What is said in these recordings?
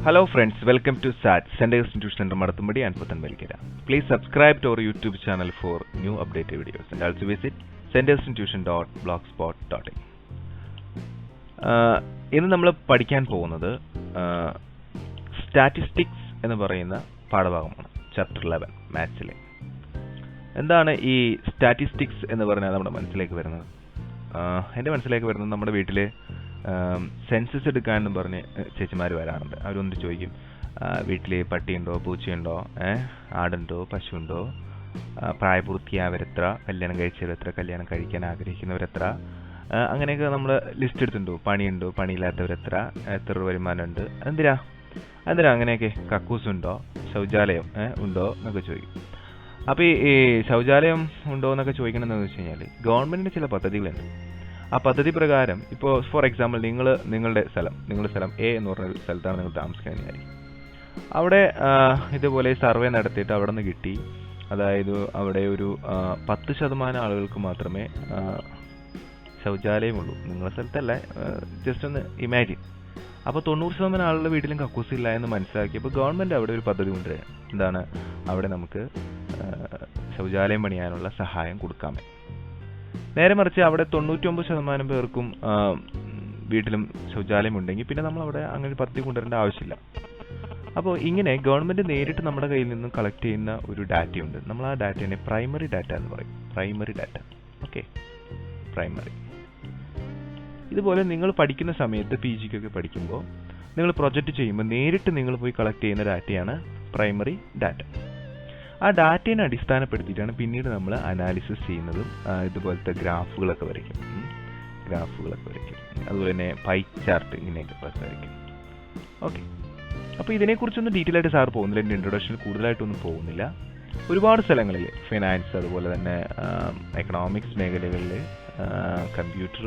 Hello friends, welcome to SAT, Centers Institution Center Madathambadi and Puthanvelkira. Please subscribe to our YouTube channel for new updated videos and also visit centersinstitution.blogspot.in. ഇന്ന് നമ്മൾ പഠിക്കാൻ പോകുന്നത് statistics എന്ന് പറയുന്ന പാഠഭാഗമാണ്. Chapter 11 മാത്സിലെ. എന്താണ് ഈ statistics എന്ന് പറഞ്ഞാൽ നമ്മുടെ മനസ്സിലേക്ക് വരുന്നത്? എൻ്റെ മനസ്സിലേക്ക് വരുന്നത് നമ്മുടെ വീട്ടിൽ സെൻസസ് എടുക്കാനെന്നും പറഞ്ഞ് ചേച്ചിമാർ വരാറുണ്ട്. അവരൊന്ന് ചോദിക്കും, വീട്ടിൽ പട്ടിയുണ്ടോ, പൂച്ചയുണ്ടോ, ആടുണ്ടോ, പശുണ്ടോ, പ്രായപൂർത്തിയായവരെത്ര, കല്യാണം കഴിച്ചവരെത്ര, കല്യാണം കഴിക്കാൻ ആഗ്രഹിക്കുന്നവരെത്ര, അങ്ങനെയൊക്കെ നമ്മൾ ലിസ്റ്റ് എടുത്തിട്ടുണ്ടോ? പണിയുണ്ടോ, പണിയില്ലാത്തവരെത്ര, എത്ര വരുമാനമുണ്ട്, എന്തിനാ അങ്ങനെയൊക്കെ, കക്കൂസുണ്ടോ, ശൗചാലയം ഉണ്ടോ എന്നൊക്കെ ചോദിക്കും. അപ്പോൾ ഈ ശൗചാലയം ഉണ്ടോ എന്നൊക്കെ ചോദിക്കണമെന്ന് വെച്ച് കഴിഞ്ഞാൽ ഗവൺമെൻറ്റിൻ്റെ ചില പദ്ധതികളുണ്ട്. ആ പദ്ധതി പ്രകാരം ഇപ്പോൾ ഫോർ എക്സാമ്പിൾ നിങ്ങളുടെ സ്ഥലം എ എന്ന് പറഞ്ഞ സ്ഥലത്താണ് നിങ്ങൾ താമസിക്കുന്നത്. അവിടെ ഇതുപോലെ സർവേ നടത്തിയിട്ട് അവിടെ നിന്ന് കിട്ടി, അതായത് അവിടെ ഒരു 10% ആളുകൾക്ക് മാത്രമേ ശൗചാലയമുള്ളൂ. നിങ്ങളുടെ സ്ഥലത്തല്ല, ജസ്റ്റ് ഒന്ന് ഇമാജിൻ. അപ്പോൾ 90% ആളുകളുടെ വീട്ടിലും കക്കൂസില്ല എന്ന് മനസ്സിലാക്കിയപ്പോൾ ഗവൺമെൻറ് അവിടെ ഒരു പദ്ധതി കൊണ്ടുവരിക. എന്താണ്? അവിടെ നമുക്ക് ശൗചാലയം പണിയാനുള്ള സഹായം കൊടുക്കാമേ. നേരെ മറിച്ച് അവിടെ 99% പേർക്കും വീട്ടിലും ശൗചാലയം ഉണ്ടെങ്കിൽ പിന്നെ നമ്മൾ അവിടെ അങ്ങനെ പദ്ധതി കൊണ്ടുവരേണ്ട ആവശ്യമില്ല. അപ്പോൾ ഇങ്ങനെ ഗവൺമെൻറ് നേരിട്ട് നമ്മുടെ കയ്യിൽ നിന്നും കളക്ട് ചെയ്യുന്ന ഒരു ഡാറ്റയുണ്ട്. നമ്മൾ ആ ഡാറ്റയെ പ്രൈമറി ഡാറ്റ എന്ന് പറയും. Primary data. Okay, primary. ഇതുപോലെ നിങ്ങൾ പഠിക്കുന്ന സമയത്ത് PGക്കൊക്കെ പഠിക്കുമ്പോൾ നിങ്ങൾ പ്രൊജക്റ്റ് ചെയ്യുമ്പോൾ നേരിട്ട് നിങ്ങൾ പോയി കളക്ട് ചെയ്യുന്ന ഡാറ്റയാണ് പ്രൈമറി ഡാറ്റ. ആ ഡാറ്റയെ അടിസ്ഥാനപ്പെടുത്തിയിട്ടാണ് പിന്നീട് നമ്മൾ അനാലിസിസ് ചെയ്യുന്നതും. ഇതുപോലത്തെ ഗ്രാഫുകളൊക്കെ വരയ്ക്കും. അതുപോലെ തന്നെ പൈ ചാർട്ട് ഇങ്ങനെയൊക്കെ വരയ്ക്കും. ഓക്കെ, അപ്പോൾ ഇതിനെക്കുറിച്ചൊന്നും ഡീറ്റെയിൽ ആയിട്ട് സാർ പോകുന്നില്ല. എൻ്റെ ഇൻട്രൊഡക്ഷനിൽ കൂടുതലായിട്ടൊന്നും പോകുന്നില്ല. ഒരുപാട് സ്ഥലങ്ങളിൽ ഫിനാൻസ്, അതുപോലെ തന്നെ എക്കണോമിക്സ് മേഖലകളിൽ, കമ്പ്യൂട്ടർ,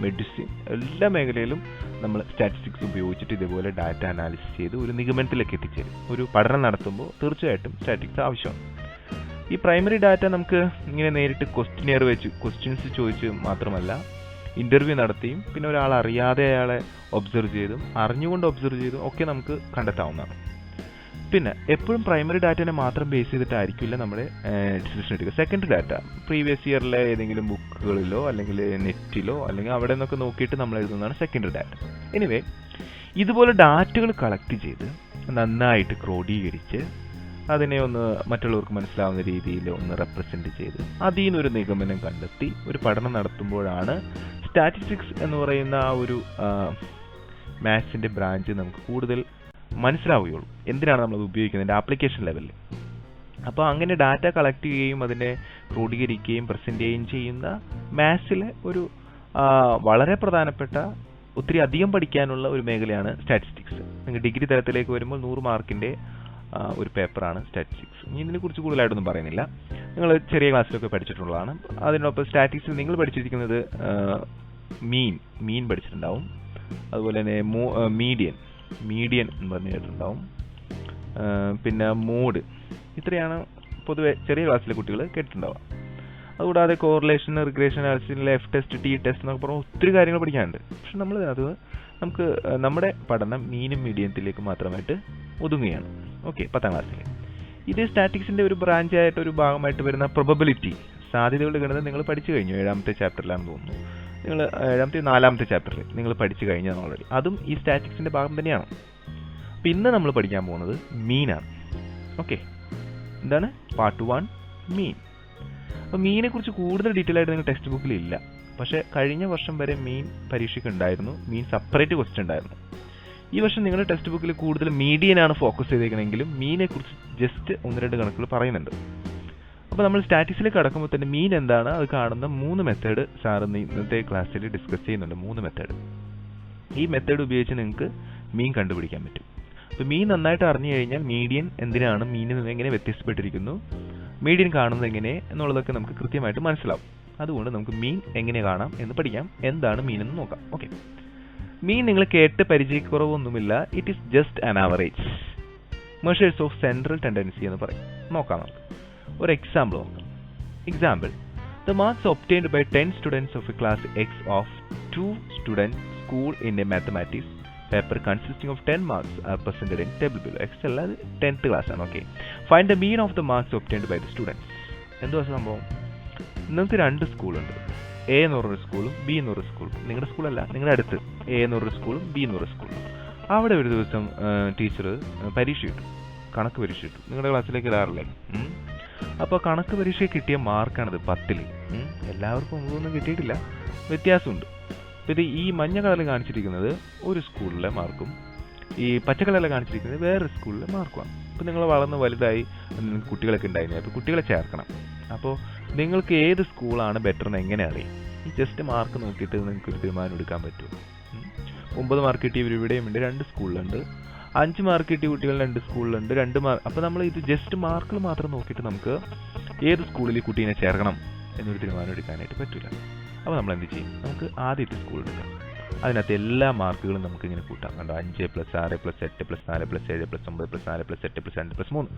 മെഡിസിൻ, എല്ലാ മേഖലയിലും നമ്മൾ സ്റ്റാറ്റിസ്റ്റിക്സ് ഉപയോഗിച്ചിട്ട് ഇതുപോലെ ഡാറ്റ അനാലിസിസ് ചെയ്ത് ഒരു നിഗമനത്തിലേക്ക് എത്തിച്ചേരും. ഒരു പഠനം നടത്തുമ്പോൾ തീർച്ചയായിട്ടും സ്റ്റാറ്റിസ്റ്റിക്സ് ആവശ്യമാണ്. ഈ പ്രൈമറി ഡാറ്റ നമുക്ക് ഇങ്ങനെ നേരിട്ട് ക്വസ്റ്റ്യനെയർ വെച്ച് ക്വസ്റ്റ്യൻസ് ചോദിച്ച് മാത്രമല്ല, ഇൻ്റർവ്യൂ നടത്തിയും പിന്നെ ഒരാൾ അറിയാതെ അയാളെ ഒബ്സർവ് ചെയ്തും അറിഞ്ഞുകൊണ്ട് ഒബ്സർവ് ചെയ്തും ഒക്കെ നമുക്ക് കണ്ടെത്താവുന്നതാണ്. പിന്നെ എപ്പോഴും പ്രൈമറി ഡാറ്റനെ മാത്രം ബേസ് ചെയ്തിട്ടായിരിക്കില്ല നമ്മുടെ ഡിസിഷൻ എടുക്കുക. സെക്കൻഡറി ഡാറ്റ പ്രീവിയസ് ഇയറിലെ ഏതെങ്കിലും ബുക്കുകളിലോ അല്ലെങ്കിൽ നെറ്റിലോ അല്ലെങ്കിൽ അവിടെ നിന്നൊക്കെ നോക്കിയിട്ട് നമ്മൾ എഴുതുന്നതാണ് സെക്കൻഡറി ഡാറ്റ. എനിവേ, ഇതുപോലെ ഡാറ്റകൾ കളക്ട് ചെയ്ത് നന്നായിട്ട് ക്രോഡീകരിച്ച് അതിനെ ഒന്ന് മറ്റുള്ളവർക്ക് മനസ്സിലാവുന്ന രീതിയിൽ ഒന്ന് റെപ്രസെൻറ്റ് ചെയ്ത് അതിൽ നിന്നൊരു നിഗമനം കണ്ടെത്തി ഒരു പഠനം നടത്തുമ്പോഴാണ് സ്റ്റാറ്റിസ്റ്റിക്സ് എന്ന് പറയുന്ന ആ ഒരു മാത്സിൻ്റെ ബ്രാഞ്ച് നമുക്ക് കൂടുതൽ മനസ്സിലാവുകയുള്ളൂ. എന്തിനാണ് നമ്മളത് ഉപയോഗിക്കുന്നത് ആപ്ലിക്കേഷൻ ലെവലിൽ. അപ്പോൾ അങ്ങനെ ഡാറ്റ കളക്ട് ചെയ്യുകയും അതിനെ ക്രോഡീകരിക്കുകയും പ്രസൻറ്റ് ചെയ്യുകയും ചെയ്യുന്ന മാത്സിലെ ഒരു വളരെ പ്രധാനപ്പെട്ട ഒത്തിരി അധികം പഠിക്കാനുള്ള ഒരു മേഖലയാണ് സ്റ്റാറ്റിസ്റ്റിക്സ്. നിങ്ങൾ ഡിഗ്രി തലത്തിലേക്ക് വരുമ്പോൾ 100 മാർക്കിൻ്റെ ഒരു പേപ്പറാണ് സ്റ്റാറ്റിസ്റ്റിക്സ്. ഇനി ഇതിനെക്കുറിച്ച് കൂടുതലായിട്ടൊന്നും പറയുന്നില്ല, നിങ്ങൾ ചെറിയ ക്ലാസ്സിലൊക്കെ പഠിച്ചിട്ടുള്ളതാണ്. അതിനൊപ്പം സ്റ്റാറ്റിസ്റ്റിക്സ് നിങ്ങൾ പഠിച്ചിരിക്കുന്നത് മീൻ പഠിച്ചിട്ടുണ്ടാവും. അതുപോലെ തന്നെ മീഡിയൻ എന്ന് പറഞ്ഞു കേട്ടിട്ടുണ്ടാവും. പിന്നെ മോഡ്, ഇത്രയാണ് പൊതുവെ ചെറിയ ക്ലാസ്സിലെ കുട്ടികൾ കേട്ടിട്ടുണ്ടാവുക. അതുകൂടാതെ correlation, regression analysis, F test, T test എന്നൊക്കെ പറഞ്ഞാൽ ഒത്തിരി കാര്യങ്ങൾ പഠിക്കാനുണ്ട്. പക്ഷെ നമുക്ക് നമ്മുടെ പഠനം മീനും മീഡിയത്തിലേക്ക് മാത്രമായിട്ട് ഒതുങ്ങുകയാണ്. ഓക്കെ, 10ാം ക്ലാസ്സിൽ. ഇത് സ്റ്റാറ്റിക്സിൻ്റെ ഒരു ബ്രാഞ്ചായിട്ട് ഒരു ഭാഗമായിട്ട് വരുന്ന പ്രോബബിലിറ്റി, സാധ്യതകളുടെ ഗണിതം നിങ്ങൾ പഠിച്ചു കഴിഞ്ഞു. 7ാമത്തെ ചാപ്റ്ററിലാണെന്ന് തോന്നുന്നു. നിങ്ങൾ 4ാമത്തെ ചാപ്റ്ററിൽ നിങ്ങൾ പഠിച്ചു കഴിഞ്ഞാൽ ഓൾറെഡി. അതും ഈ സ്റ്റാറ്റിക്സിൻ്റെ ഭാഗം തന്നെയാണ്. അപ്പം ഇന്ന് നമ്മൾ പഠിക്കാൻ പോകുന്നത് മീനാണ്. ഓക്കെ, എന്താണ് പാർട്ട് 1 മീൻ. അപ്പോൾ മീനെക്കുറിച്ച് കൂടുതൽ ഡീറ്റെയിൽ ആയിട്ട് നിങ്ങൾ ടെക്സ്റ്റ് ബുക്കിൽ ഇല്ല. പക്ഷേ കഴിഞ്ഞ വർഷം വരെ മീൻ പരീക്ഷയ്ക്ക് ഉണ്ടായിരുന്നു. മീൻ സെപ്പറേറ്റ് ക്വസ്റ്റ്യൻ ഉണ്ടായിരുന്നു. ഈ വർഷം നിങ്ങളുടെ ടെക്സ്റ്റ് ബുക്കിൽ കൂടുതൽ മീഡിയനാണ് ഫോക്കസ് ചെയ്തേക്കണമെങ്കിലും മീനെക്കുറിച്ച് ജസ്റ്റ് 1-2 കണക്കുകൾ പറയുന്നുണ്ട്. അപ്പോൾ നമ്മൾ സ്റ്റാറ്റിക്സിലേക്ക് കടക്കുമ്പോൾ തന്നെ മീൻ എന്താണ് അത് കാണുന്ന 3 മെത്തേഡ് സാർ ഇന്നത്തെ ക്ലാസ്സിൽ ഡിസ്കസ് ചെയ്യുന്നുണ്ട്. 3 മെത്തേഡ്. ഈ മെത്തേഡ് ഉപയോഗിച്ച് നിങ്ങൾക്ക് മീൻ കണ്ടുപിടിക്കാൻ പറ്റും. അപ്പോൾ മീൻ നന്നായിട്ട് അറിഞ്ഞു കഴിഞ്ഞാൽ മീഡിയൻ എന്തിനാണ്, മീനിൽ നിന്ന് എങ്ങനെ വ്യത്യസ്തപ്പെട്ടിരിക്കുന്നു, മീഡിയൻ കാണുന്നത് എങ്ങനെ എന്നുള്ളതൊക്കെ നമുക്ക് കൃത്യമായിട്ട് മനസ്സിലാവും. അതുകൊണ്ട് നമുക്ക് മീൻ എങ്ങനെ കാണാം എന്ന് പഠിക്കാം. എന്താണ് മീൻ എന്ന് നോക്കാം. ഓക്കെ, മീൻ നിങ്ങൾ കേട്ട് പരിചയക്കുറവൊന്നുമില്ല. It is just an average measures of central tendency എന്ന് പറയും. നോക്കാം നമുക്ക് ഒരു എക്സാമ്പിൾ നോക്കാം. Example, the marks obtained by 10 students of a class X of 2 students school in a mathematics paper consisting of 10 marks are presented in table below. X അല്ല, 10th class ആണ്. Okay, find the mean of the marks obtained by the students. എന്തുവാ സംഭവം? നിങ്ങൾക്ക് 2 സ്കൂളുണ്ട്, A എന്ന് പറഞ്ഞൊരു സ്കൂളും B എന്ന് പറഞ്ഞ സ്കൂളും. നിങ്ങളുടെ സ്കൂളല്ല, നിങ്ങളുടെ അടുത്ത് എ എന്ന് പറഞ്ഞ സ്കൂളും ബി എന്ന് പറഞ്ഞ സ്കൂളും. അവിടെ ഒരു ദിവസം ടീച്ചർ പരീക്ഷ ഇട്ടു, കണക്ക് പരീക്ഷ ഇട്ടു. നിങ്ങളുടെ ക്ലാസ്സിലേക്ക് ഇടാറില്ലേ? അപ്പോൾ കണക്ക് പരീക്ഷ കിട്ടിയ മാർക്കാണിത് 10ൽ. എല്ലാവർക്കും 9 കിട്ടിയിട്ടില്ല, വ്യത്യാസമുണ്ട്. അപ്പോൾ ഇത് ഈ മഞ്ഞ കളറിൽ കാണിച്ചിരിക്കുന്നത് ഒരു സ്കൂളിലെ മാർക്കും ഈ പച്ച കളറിൽ കാണിച്ചിരിക്കുന്നത് വേറൊരു സ്കൂളിലെ മാർക്കുമാണ്. അപ്പോൾ നിങ്ങൾ വളർന്ന് വലുതായി കുട്ടികളൊക്കെ ഉണ്ടായിരുന്നു, അപ്പോൾ കുട്ടികളെ ചേർക്കണം. അപ്പോൾ നിങ്ങൾക്ക് ഏത് സ്കൂളാണ് ബെറ്റർ എന്ന് എങ്ങനെ അറിയാം? ഈ ജസ്റ്റ് മാർക്ക് നോക്കിയിട്ട് നിങ്ങൾക്കൊരു തീരുമാനം എടുക്കാൻ പറ്റുമോ? 9 മാർക്ക് കിട്ടിയവർ ഇവിടെയുമുണ്ട്, 2 സ്കൂളിലുണ്ട്. 5 മാർക്ക് കിട്ടിയ കുട്ടികൾ 2 സ്കൂളിലുണ്ട്, 2 മാർക്ക്. അപ്പോൾ നമ്മൾ ഇത് ജസ്റ്റ് മാർക്കുകൾ മാത്രം നോക്കിയിട്ട് നമുക്ക് ഏത് സ്കൂളിൽ ഈ കുട്ടീനെ ചേർക്കണം എന്നൊരു തീരുമാനം എടുക്കാനായിട്ട് പറ്റില്ല. അപ്പോൾ നമ്മൾ എന്ത് ചെയ്യും? നമുക്ക് ആദ്യത്തെ സ്കൂൾ എടുക്കാം. അതിനകത്ത് എല്ലാ മാർക്കുകളും നമുക്ക് ഇങ്ങനെ കൂട്ടാം. കണ്ടോ, 5 + 6 + 8 + 4 + 7 + 9 + 4 + 8 + 2 + 3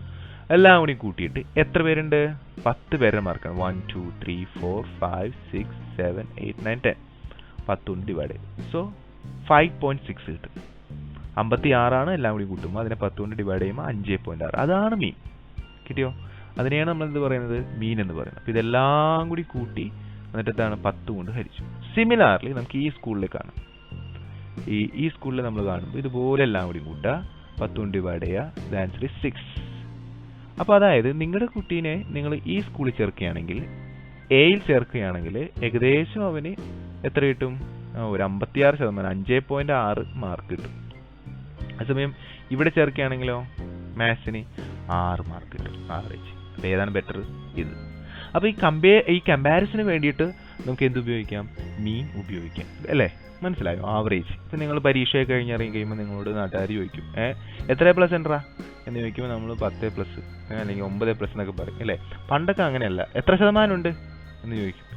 എല്ലാം കൂടി കൂട്ടിയിട്ട് എത്ര പേരുണ്ട്? 10 പേരുടെ മാർക്കാണ്. 1 2 3 4 5 6 7 8 9 10. 10 കൊണ്ട് ഡിവൈഡ് ചെയ്യും. സോ 5.6 കിട്ടും. 56 ആണ്, എല്ലാം കൂടി കൂട്ടുമ്പോൾ അതിനെ 10 കൊണ്ട് ഡിവൈഡ് ചെയ്യുമ്പോൾ 5.6. അതാണ് മീൻ. കിട്ടിയോ? അതിനെയാണ് നമ്മൾ എന്ത് പറയുന്നത്? മീൻ എന്ന് പറയുന്നത്. അപ്പോൾ ഇതെല്ലാം കൂടി കൂട്ടി എന്നിട്ട് എന്താണ്? 10 കൊണ്ട് ഹരിച്ചു. സിമിലാർലി നമുക്ക് ഈ സ്കൂളിൽ കാണാം. ഈ സ്കൂളിൽ നമ്മൾ കാണുമ്പോൾ ഇതുപോലെ എല്ലാം കൂടി കൂട്ടുക, 10 കൊണ്ട് ഡിവൈഡ് ചെയ്യുക. The answer is 6. അപ്പോൾ അതായത് നിങ്ങളുടെ കുട്ടീനെ നിങ്ങൾ ഈ സ്കൂളിൽ ചേർക്കുകയാണെങ്കിൽ, എയിൽ ചേർക്കുകയാണെങ്കിൽ ഏകദേശം അവന് എത്ര കിട്ടും? ഒരു 56%, 5.6 മാർക്ക് കിട്ടും. അതേസമയം ഇവിടെ ചേർക്കുകയാണെങ്കിലോ മാത്സിന് 6 മാർക്ക് കിട്ടും, ആവറേജ്. അപ്പോൾ ഏതാണ് ബെറ്റർ? ഇത്. അപ്പോൾ ഈ കമ്പാരിസന് വേണ്ടിയിട്ട് നമുക്ക് എന്ത് ഉപയോഗിക്കാം? മീൻ ഉപയോഗിക്കാം, അല്ലേ? മനസ്സിലായോ? ആവറേജ്. ഇപ്പം നിങ്ങൾ പരീക്ഷയൊക്കെ കഴിഞ്ഞിറങ്ങി കഴിയുമ്പോൾ നിങ്ങളോട് നാട്ടുകാർ ചോദിക്കും, എത്ര പ്ലസ് ഉണ്ടാ എന്ന് ചോദിക്കുമ്പോൾ നമ്മൾ 10+ അല്ലെങ്കിൽ 9+ എന്നൊക്കെ പറയും, അല്ലേ? പണ്ടൊക്കെ അങ്ങനെയല്ല. എത്ര ശതമാനം ഉണ്ട് എന്ന് ചോദിക്കും.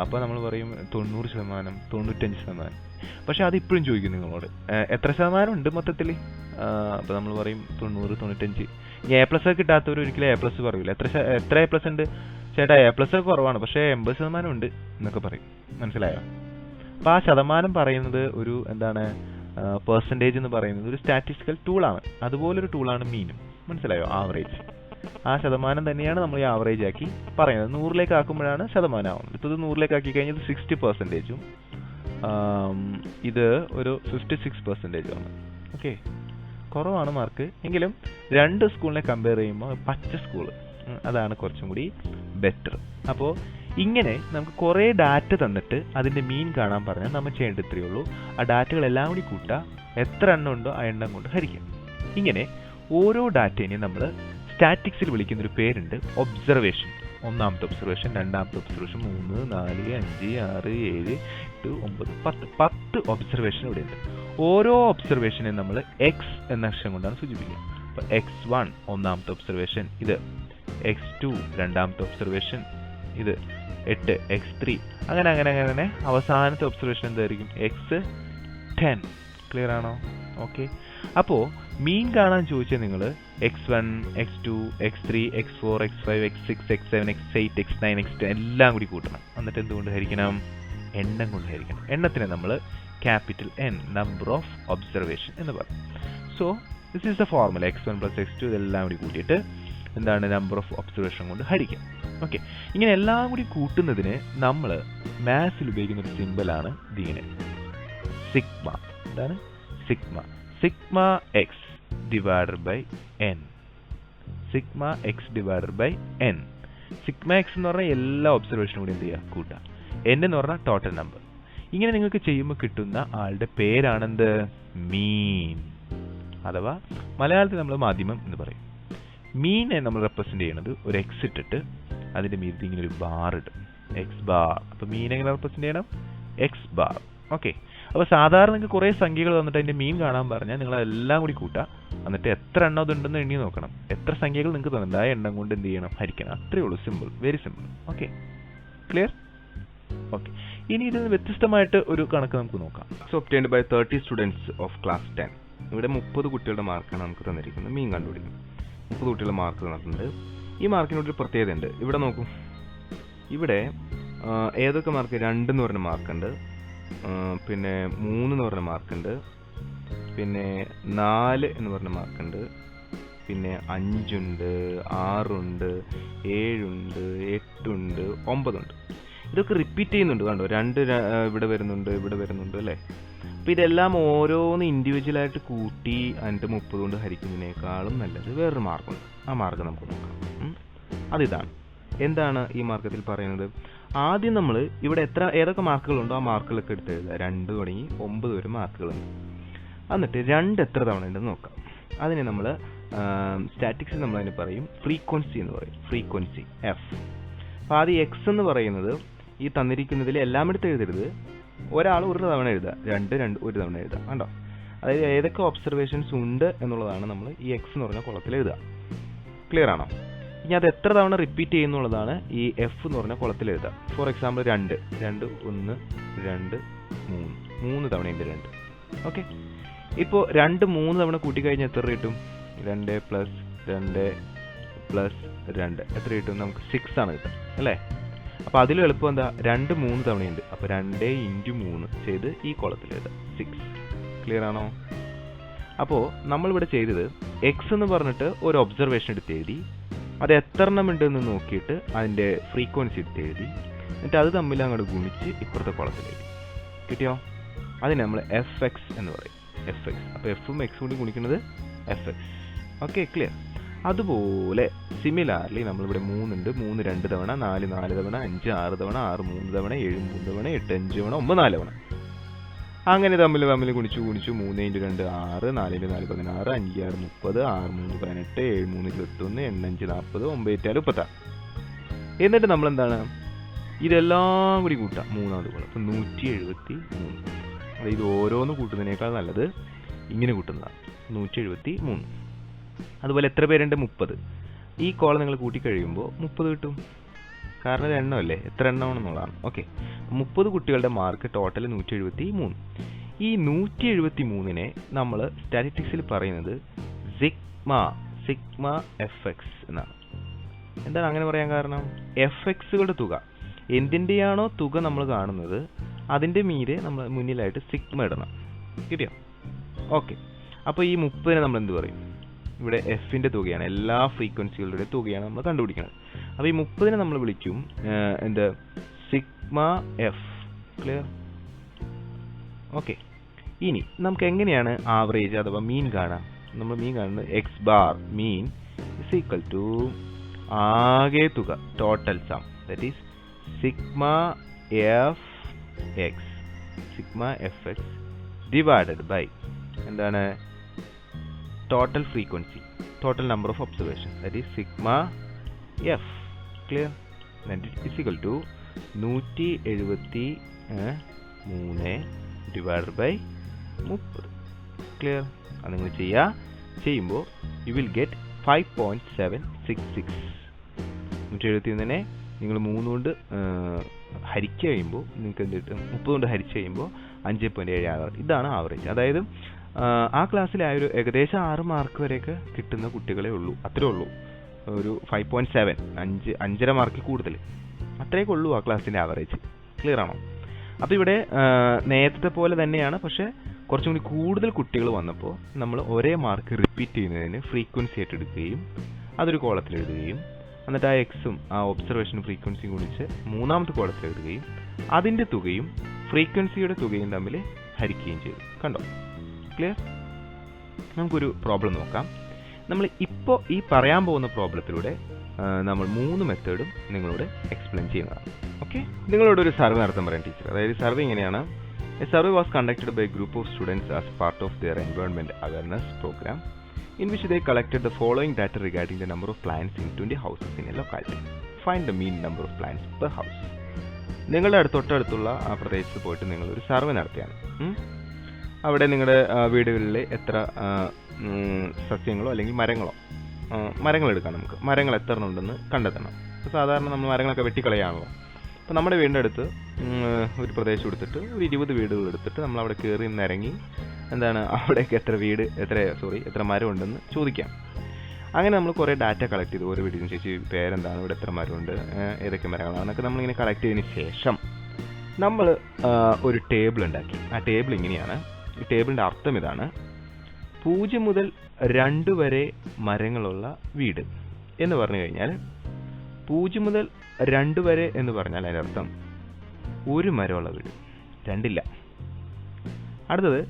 അപ്പോൾ നമ്മൾ പറയും 90%, 95%. പക്ഷെ അത് ഇപ്പോഴും ചോദിക്കും നിങ്ങളോട്, എത്ര ശതമാനം ഉണ്ട് മൊത്തത്തിൽ? അപ്പോൾ നമ്മൾ പറയും 90, 95. A+ കിട്ടാത്തവർ ഒരിക്കലും A+ പറയില്ല. എത്ര A+ ഉണ്ട് ചേട്ടാ? A+ കുറവാണ്, പക്ഷേ 80% ഉണ്ട് എന്നൊക്കെ പറയും. മനസ്സിലായോ? അപ്പോൾ ആ ശതമാനം പറയുന്നത് ഒരു എന്താണ്, പെർസെൻറ്റേജ് എന്ന് പറയുന്നത് ഒരു സ്റ്റാറ്റിസ്റ്റിക്കൽ ടൂളാണ്. അതുപോലൊരു ടൂളാണ് മീനും. മനസ്സിലായോ? ആവറേജ്. ആ ശതമാനം തന്നെയാണ് നമ്മൾ ഈ ആവറേജ് ആക്കി പറയുന്നത്. 100ലേക്ക് ആക്കുമ്പോഴാണ് ശതമാനം ആവുന്നത്. ഇപ്പോൾ ഇത് 100ലേക്ക് ആക്കി കഴിഞ്ഞാൽ 60%, ഇത് ഒരു 56% ആണ്. ഓക്കെ, കുറവാണ് മാർക്ക്. എങ്കിലും 2 സ്കൂളിനെ കമ്പയർ ചെയ്യുമ്പോൾ പച്ച സ്കൂൾ അതാണ് കുറച്ചും കൂടി ബെറ്റർ. അപ്പോൾ ഇങ്ങനെ നമുക്ക് കുറേ ഡാറ്റ തന്നിട്ട് അതിൻ്റെ മീൻ കാണാൻ പറഞ്ഞാൽ നമ്മൾ ചെയ്യേണ്ടത് ഇത്രയേ ഉള്ളൂ. ആ ഡാറ്റകളെല്ലാം കൂടി കൂട്ടുക, എത്ര എണ്ണം ഉണ്ടോ ആ എണ്ണം കൊണ്ട് ഹരിക്കുക. ഇങ്ങനെ ഓരോ ഡാറ്റേനെയും നമ്മൾ സ്റ്റാറ്റിക്സിൽ വിളിക്കുന്നൊരു പേരുണ്ട്, ഒബ്സർവേഷൻ. 1ാമത്തെ ഒബ്സർവേഷൻ, 2ാമത്തെ ഒബ്സർവേഷൻ, 3 4 5 6 7 8 9 10 ഒബ്സർവേഷൻ ഇവിടെ ഉണ്ട്. ഓരോ ഒബ്സർവേഷനെ നമ്മൾ എക്സ് എന്ന അക്ഷരം കൊണ്ടാണ് സൂചിപ്പിക്കുക. അപ്പോൾ x1 1ാമത്തെ ഒബ്സർവേഷൻ, ഇത് x2 2ാമത്തെ ഒബ്സർവേഷൻ, ഇത് 8 x3, അങ്ങനെ അവസാനത്തെ ഒബ്സർവേഷൻ എന്തായിരിക്കും? x10. ക്ലിയർ ആണോ? ഓക്കെ. അപ്പോൾ മീൻ കാണാൻ ചോദിച്ചാൽ നിങ്ങൾ x1 x2 x3 x4 x5 x6 x7 x8 x9 x10 എല്ലാം കൂടി കൂട്ടണം. എന്നിട്ട് എന്തുകൊണ്ട് ഹരിക്കണം? എണ്ണം കൊണ്ട് ഹരിക്കണം. എണ്ണത്തിനെ നമ്മൾ capital N, number of observation എന്ന് പറയും. So this is the formula. x1 + x2 ഇതെല്ലാം കൂടി കൂട്ടിയിട്ട് എന്താണ്? നമ്പർ ഓഫ് ഒബ്സർവേഷൻ കൊണ്ട് ഹരിക്കാം. ഓക്കെ, ഇങ്ങനെ എല്ലാം കൂടി കൂട്ടുന്നതിന് നമ്മൾ മാത്സിൽ ഉപയോഗിക്കുന്ന ഒരു സിമ്പിളാണ് ഇതിങ്ങനെ സിഗ്മ. എന്താണ്? Sigma x divided by n. Sigma x divided by n. Sigma x എന്ന് പറഞ്ഞാൽ എല്ലാ ഒബ്സർവേഷനും കൂടി എന്ത് ചെയ്യുക? കൂട്ടുക. n എന്ന് പറഞ്ഞാൽ ടോട്ടൽ നമ്പർ. ഇങ്ങനെ നിങ്ങൾക്ക് ചെയ്യുമ്പോൾ കിട്ടുന്ന ആളുടെ പേരാണെന്ത്? മീൻ, അഥവാ മലയാളത്തിൽ നമ്മൾ മാധ്യമം എന്ന് പറയും. മീനെ നമ്മൾ റെപ്രസെന്റ് ചെയ്യുന്നത് ഒരു എക്സ് ഇട്ടിട്ട് അതിന്റെ മീതി ഇങ്ങനെ ഒരു ബാർ ഇടും, എക്സ് ബാർ. അപ്പോൾ മീൻ എങ്ങനെ റെപ്രസെന്റ് ചെയ്യണം? X bar. ഓക്കെ. അപ്പോൾ സാധാരണ നിങ്ങൾക്ക് കുറേ സംഖ്യകൾ തന്നിട്ട് അതിന്റെ മീൻ കാണാൻ പറഞ്ഞാൽ നിങ്ങൾ അതെല്ലാം കൂടി കൂട്ടുക. എന്നിട്ട് എത്ര എണ്ണം അതുണ്ടെന്ന് എണ്ണി നോക്കണം. എത്ര സംഖ്യകൾ നിങ്ങൾക്ക് തന്നിട്ട് ആ എണ്ണം കൊണ്ട് എന്ത് ചെയ്യണം? ഹരിക്കണം. അത്രയേ ഉള്ളൂ. Simple, very simple. Okay, clear? Okay. ഇനി ഇതിൽ നിന്ന് വ്യത്യസ്തമായിട്ട് ഒരു കണക്ക് നമുക്ക് നോക്കാം. Obtained by 30 students of class 10. ഇവിടെ 30 കുട്ടികളുടെ മാർക്കാണ് നമുക്ക് തന്നിരിക്കുന്നത്. മീൻ കണ്ടുപിടിക്കും. 30 കുട്ടികളുടെ മാർക്ക് തന്നിട്ടുണ്ട്. ഈ മാർക്കിനോടൊരു പ്രത്യേകത ഉണ്ട്. ഇവിടെ നോക്കൂ, ഇവിടെ ഏതൊക്കെ മാർക്ക്? 2 എന്ന് പറഞ്ഞ മാർക്കുണ്ട്, പിന്നെ 3 എന്ന് പറഞ്ഞ മാർക്കുണ്ട്, പിന്നെ 4 എന്ന് പറഞ്ഞ മാർക്കുണ്ട്, പിന്നെ 5 ഉണ്ട്, 6 ഉണ്ട്, 7 ഉണ്ട്, 8 ഉണ്ട്, 9 ഉണ്ട്. ഇതൊക്കെ റിപ്പീറ്റ് ചെയ്യുന്നുണ്ട്. കണ്ടോ, 2 ഇവിടെ വരുന്നുണ്ട്, ഇവിടെ വരുന്നുണ്ട് അല്ലേ. അപ്പോൾ ഇതെല്ലാം ഓരോന്ന് ഇൻഡിവിജ്വലായിട്ട് കൂട്ടി എന്നിട്ട് 30 കൊണ്ട് ഹരിക്കുന്നതിനേക്കാളും നല്ലത് വേറൊരു മാർഗമുണ്ട്. ആ മാർഗം നമുക്ക് നോക്കാം. അതിതാണ്. എന്താണ് ഈ മാർഗത്തിൽ പറയുന്നത്? ആദ്യം നമ്മൾ ഇവിടെ ഏതൊക്കെ മാർക്കുകളുണ്ടോ ആ മാർക്കുകളൊക്കെ എടുത്ത് എഴുതുക. 2 തുടങ്ങി 9 വരെ മാർക്കുകളുണ്ട്. എന്നിട്ട് 2 എത്ര തവണ ഉണ്ടെന്ന് നോക്കാം. അതിനെ നമ്മൾ സ്റ്റാറ്റിക്സിൽ നമ്മൾ അതിന് പറയും ഫ്രീക്വൻസി എന്ന് പറയും. Frequency F. അപ്പോൾ ആദ്യം എക്സ് എന്ന് പറയുന്നത് ഈ തന്നിരിക്കുന്നതിൽ എല്ലാം എടുത്ത് എഴുതരുത്. ഒരാൾ ഒരു തവണ എഴുതുക, 2 ഒരു തവണ എഴുതുക. കണ്ടോ, അതായത് ഏതൊക്കെ ഒബ്സർവേഷൻസ് ഉണ്ട് എന്നുള്ളതാണ് നമ്മൾ ഈ എക്സ് എന്ന് പറഞ്ഞ കോളത്തിൽ എഴുതുക. ക്ലിയർ ആണോ? ഇനി അത് എത്ര തവണ റിപ്പീറ്റ് ചെയ്യുന്നുള്ളതാണ് ഈ എഫ് എന്ന് പറഞ്ഞ കോളത്തിൽ എഴുതുക. For example 2 1 2 3 തവണയുണ്ട് 2. ഓക്കെ, ഇപ്പോൾ 2 3 തവണ കൂട്ടിക്കഴിഞ്ഞാൽ എത്ര കിട്ടും? 2 + 2 + 2 എത്ര കിട്ടും? നമുക്ക് 6 ആണ് കിട്ടുക അല്ലേ. അപ്പോൾ അതിലും എളുപ്പം എന്താ, 2 3 തവണയുണ്ട്. അപ്പോൾ 2 × 3 ചെയ്ത് ഈ കോളത്തിൽ എഴുതാം 6. ക്ലിയർ ആണോ? അപ്പോൾ നമ്മളിവിടെ ചെയ്തത് എക്സ് എന്ന് പറഞ്ഞിട്ട് ഒരു ഒബ്സർവേഷൻ എടുത്ത് എഴുതി, അത് എത്ര എണ്ണം ഉണ്ടെന്ന് നോക്കിയിട്ട് അതിൻ്റെ ഫ്രീക്വൻസി എടുത്ത് എഴുതി, എന്നിട്ട് അത് തമ്മിൽ അങ്ങോട്ട് ഗുണിച്ച് ഇപ്പുറത്തെ കോളത്തിൽ എഴുതി. കിട്ടിയോ? അതിന് നമ്മൾ എഫ് എക്സ് എന്ന് പറയും. F X. അപ്പോൾ എഫും എക്സും കൂടി ഗുണിക്കുന്നത് എഫ് എക്സ്. Okay, clear. അതുപോലെ സിമിലാർലി നമ്മളിവിടെ 3 ഉണ്ട്. 3 2 തവണ, 4 4 തവണ, 5 6 തവണ, 6 3 തവണ, 7 3 തവണ, 8 5 തവണ, 9 4 തവണ. അങ്ങനെ തമ്മിൽ ഗുണിച്ചു 3 × 2 6, 4 × 4 16, 5 6 30, 6 3 18, 7 3 21, 8 5 40, 9 8 36. എന്നിട്ട് നമ്മൾ എന്താണ് ഇതെല്ലാം കൂടി കൂട്ടാം മൂന്നാമത് കോളം. അപ്പം 173. അതായത് ഓരോന്ന് കൂട്ടുന്നതിനേക്കാൾ നല്ലത് ഇങ്ങനെ കൂട്ടുന്നതാണ്, 173. അതുപോലെ എത്ര പേരുണ്ട്? 30. ഈ കോളം നിങ്ങൾ കൂട്ടിക്കഴിയുമ്പോൾ 30 കിട്ടും. കാരണം ഇത് എണ്ണമല്ലേ, എത്ര എണ്ണമാണെന്നുള്ളതാണ്. ഓക്കെ, 30 കുട്ടികളുടെ മാർക്ക് ടോട്ടൽ 173. ഈ 173നെ നമ്മൾ സ്റ്റാറ്റിസ്റ്റിക്സിൽ പറയുന്നത് സിഗ്മ എഫ് എക്സ് എന്നാണ്. എന്താണ് അങ്ങനെ പറയാൻ കാരണം? എഫ് എക്സുകളുടെ തുക, എന്തിൻ്റെയാണോ തുക നമ്മൾ കാണുന്നത് അതിൻ്റെ മീതെ നമ്മൾ മുന്നിലായിട്ട് സിഗ്മ ഇടണം. കിട്ടിയോ? ഓക്കെ, അപ്പോൾ ഈ 30നെ നമ്മൾ എന്ത് പറയും? ഇവിടെ എഫിൻ്റെ തുകയാണ്, എല്ലാ ഫ്രീക്വൻസികളുടെ തുകയാണ് നമ്മൾ കണ്ടുപിടിക്കുന്നത്. അപ്പോൾ ഈ 30നെ നമ്മൾ വിളിക്കും എന്ത്? Sigma f. ക്ലിയർ? ഓക്കെ, ഇനി നമുക്ക് എങ്ങനെയാണ് ആവറേജ് അഥവാ മീൻ കാണാം? നമ്മൾ മീൻ കാണുന്നത് x bar mean is equal to ആകെ തുക, total sum, that is sigma f x. Sigma f x divided by എന്താണ്? Total frequency, total number of observation, that is sigma f. Clear? Is equal to 173 divided by 30. Clear? അത് നിങ്ങൾ ചെയ്യുമ്പോൾ you will get 5.766. 173നെ നിങ്ങൾ 3 കൊണ്ട് ഹരിച്ച് കഴിയുമ്പോൾ നിങ്ങൾക്ക് എന്ത് കിട്ടും? 30 കൊണ്ട് ഹരിച്ച് കഴിയുമ്പോൾ 5.76. ഇതാണ് ആവറേജ്. അതായത് ആ ക്ലാസ്സിൽ ആ ഒരു ഏകദേശം 6 മാർക്ക് വരെയൊക്കെ കിട്ടുന്ന കുട്ടികളെ ഉള്ളൂ. അത്രേ ഉള്ളൂ. ഒരു 5.7, 5.5 മാർക്ക് കൂടുതൽ, അത്രയൊക്കെ ഉള്ളൂ ആ ക്ലാസ്സിൻ്റെ ആവറേജ്. ക്ലിയർ ആണോ? അപ്പോൾ ഇവിടെ നേരത്തെ പോലെ തന്നെയാണ്, പക്ഷേ കുറച്ചും കൂടി കൂടുതൽ കുട്ടികൾ വന്നപ്പോൾ നമ്മൾ ഒരേ മാർക്ക് റിപ്പീറ്റ് ചെയ്യുന്നതിന് ഫ്രീക്വൻസി ആയിട്ട് എടുക്കുകയും അതൊരു കോളത്തിൽ എഴുതുകയും എന്നിട്ട് ആ എക്സും ആ ഒബ്സർവേഷൻ ഫ്രീക്വൻസിയും ഗുണിച്ച് മൂന്നാമത്തെ കോളത്തിൽ എഴുതുകയും അതിൻ്റെ തുകയും ഫ്രീക്വൻസിയുടെ തുകയും തമ്മിൽ ഹരിക്കുകയും ചെയ്തു. കണ്ടോ? ക്ലിയർ? നമുക്കൊരു പ്രോബ്ലം നോക്കാം. നമ്മൾ ഇപ്പോൾ ഈ പറയാൻ പോകുന്ന പ്രോബ്ലത്തിലൂടെ നമ്മൾ 3 മെത്തേഡും നിങ്ങളോട് എക്സ്പ്ലെയിൻ ചെയ്യുന്നതാണ്. ഓക്കെ, നിങ്ങളോട് ഒരു സർവേ നടത്താൻ പറയാം ടീച്ചർ. അതായത് സർവേ ഇങ്ങനെയാണ്: a survey was conducted by group of students as part of their environment awareness programme in which they collected the following data regarding the number of plants in 20 houses in a locality. Find the mean number of plants per house. നിങ്ങളുടെ തൊട്ടടുത്തുള്ള ആ പ്രദേശത്ത് പോയിട്ട് നിങ്ങളൊരു survey നടത്തുകയാണ്. അവിടെ നിങ്ങളുടെ വീടുകളിൽ എത്ര സസ്യങ്ങളോ അല്ലെങ്കിൽ മരങ്ങൾ എടുക്കാം. നമുക്ക് മരങ്ങൾ എത്ര എണ്ണം ഉണ്ടെന്ന് കണ്ടെത്തണം. സാധാരണ നമ്മൾ മരങ്ങളൊക്കെ വെട്ടിക്കളയാണല്ലോ. അപ്പോൾ നമ്മുടെ വീടിൻ്റെ അടുത്ത് ഒരു പ്രദേശം എടുത്തിട്ട് ഒരു 20 വീടുകൾ എടുത്തിട്ട് നമ്മൾ അവിടെ കയറി നിരങ്ങി എന്താണ് അവിടേക്ക് എത്ര മരം ഉണ്ടെന്ന് ചോദിക്കാം. അങ്ങനെ നമ്മൾ കുറേ ഡാറ്റ കളക്ട് ചെയ്ത് ഓരോ വീടിനും ചേച്ചി പേരെന്താണ്, ഇവിടെ എത്ര മരമുണ്ട്, ഏതൊക്കെ മരങ്ങളാണെന്നൊക്കെ നമ്മളിങ്ങനെ കളക്ട് ചെയ്തതിന് ശേഷം നമ്മൾ ഒരു ടേബിൾ ഉണ്ടാക്കി. ആ ടേബിൾ ഇങ്ങനെയാണ്. ഈ ടേബിളിൻ്റെ അർത്ഥം ഇതാണ്: 0 മുതൽ 2 വരെ മരങ്ങളുള്ള വീട് എന്ന് പറഞ്ഞു കഴിഞ്ഞാൽ 0 മുതൽ 2 വരെ എന്ന് പറഞ്ഞാൽ അതിനർത്ഥം 1 മരമുള്ള വീട്, 2 ഇല്ല. അടുത്തത്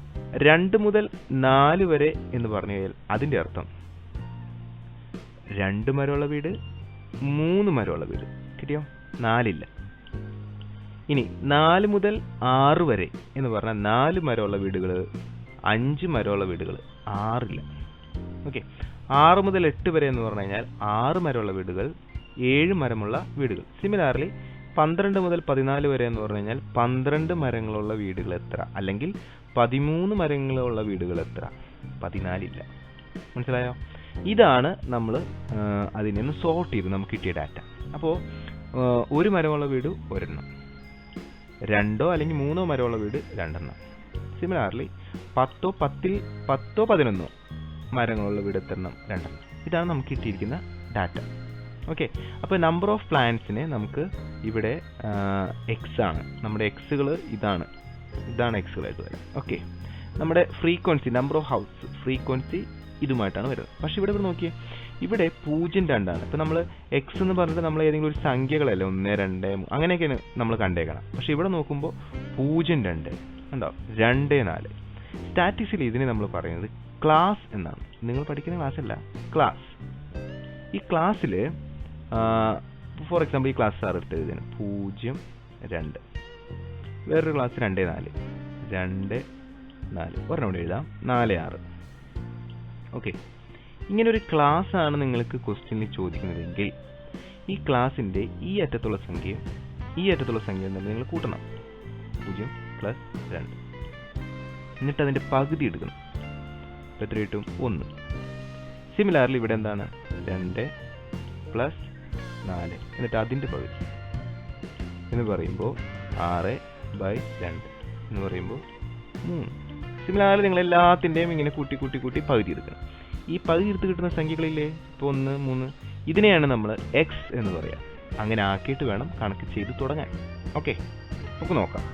2 മുതൽ 4 വരെ എന്ന് പറഞ്ഞു കഴിഞ്ഞാൽ അതിൻ്റെ അർത്ഥം 2 മരമുള്ള വീട്, 3 മരമുള്ള വീട്. കിട്ടിയോ? 4 ഇല്ല. ഇനി 4 മുതൽ 6 വരെ എന്ന് പറഞ്ഞാൽ 4 മരമുള്ള വീടുകൾ, 5 മരമുള്ള വീടുകൾ, 6 ഇല്ല. ഓക്കെ. 6 മുതൽ 8 വരെ എന്ന് പറഞ്ഞു കഴിഞ്ഞാൽ 6 മരമുള്ള വീടുകൾ, 7 മരമുള്ള വീടുകൾ. സിമിലാർലി 12 മുതൽ 14 വരെ എന്ന് പറഞ്ഞു കഴിഞ്ഞാൽ 12 മരങ്ങളുള്ള വീടുകൾ എത്ര, അല്ലെങ്കിൽ 13 മരങ്ങളുള്ള വീടുകൾ എത്ര? 14 ഇല്ല. മനസ്സിലായോ? ഇതാണ് നമ്മൾ അതിൽ നിന്ന് സോർട്ട് ചെയ്ത് നമുക്ക് കിട്ടിയ ഡാറ്റ. അപ്പോൾ 1 മരമുള്ള വീട് ഒരെണ്ണം, 2 അല്ലെങ്കിൽ 3 മരമുള്ള വീട് 2 എണ്ണം. സിമിലാർലി 10 11 മരങ്ങളുള്ള വീട് എത്രണ്ണം? 2 എണ്ണം. ഇതാണ് നമുക്ക് കിട്ടിയിരിക്കുന്ന ഡാറ്റ. ഓക്കെ. അപ്പോൾ നമ്പർ ഓഫ് പ്ലാന്റ്സിനെ നമുക്ക് ഇവിടെ എക്സ് ആണ്, നമ്മുടെ എക്സുകൾ ഇതാണ് എക്സുകളായിട്ട് വരാം. ഓക്കെ. നമ്മുടെ frequency, number of house frequency ഇതുമായിട്ടാണ് വരുന്നത്. പക്ഷെ ഇവിടെ നോക്കിയേ, ഇവിടെ 0, 2 ആണ്. ഇപ്പം നമ്മൾ എക്സ് എന്ന് പറഞ്ഞിട്ട് നമ്മൾ ഏതെങ്കിലും ഒരു സംഖ്യകളല്ലേ 1, 2, 3 അങ്ങനെയൊക്കെയാണ് നമ്മൾ കണ്ടേക്കണം. പക്ഷെ ഇവിടെ നോക്കുമ്പോൾ 0, 2 ഉണ്ടോ, 2, 4. സ്റ്റാറ്റിക്സിൽ ഇതിനെ നമ്മൾ പറയുന്നത് ക്ലാസ് എന്നാണ്. നിങ്ങൾ പഠിക്കുന്ന ക്ലാസ് അല്ല, ക്ലാസ്. ഈ ക്ലാസ്സിൽ ഫോർ എക്സാമ്പിൾ ഈ ക്ലാസ് സാർ എടുത്ത് എഴുതിയാണ് 0, 2. വേറൊരു ക്ലാസ് 2, 4, 2, 4. ഒരെണ്ണം കൂടി എഴുതാം, 4, 6. ഓക്കെ. ഇങ്ങനൊരു ക്ലാസ് ആണ് നിങ്ങൾക്ക് ക്വസ്റ്റ്യനിൽ ചോദിക്കുന്നതെങ്കിൽ ഈ ക്ലാസ്സിൻ്റെ ഈ അറ്റത്തുള്ള സംഖ്യയും ഈ അറ്റത്തുള്ള സംഖ്യയും തമ്മിൽ നിങ്ങൾ കൂട്ടണം. 0 + 2. എന്നിട്ട് അതിൻ്റെ പകുതി എടുക്കണം. എത്ര കിട്ടും? 1. സിമിലാർലി ഇവിടെ എന്താണ്? 2 + 4 എന്നിട്ട് അതിൻ്റെ പകുതി എന്ന് പറയുമ്പോൾ 6/2 എന്ന് പറയുമ്പോൾ 3. സിമിലാർലി നിങ്ങൾ എല്ലാത്തിൻ്റെയും ഇങ്ങനെ കൂട്ടി പകുതി എടുക്കണം. ഈ പകുതി എടുത്ത് കിട്ടുന്ന സംഖ്യകളില്ലേ, ഇപ്പോൾ 1, 3, ഇതിനെയാണ് നമ്മൾ എക്സ് എന്ന് പറയാം. അങ്ങനെ ആക്കിയിട്ട് വേണം കണക്ക് ചെയ്ത് തുടങ്ങാൻ. ഓക്കെ, നമുക്ക് നോക്കാം.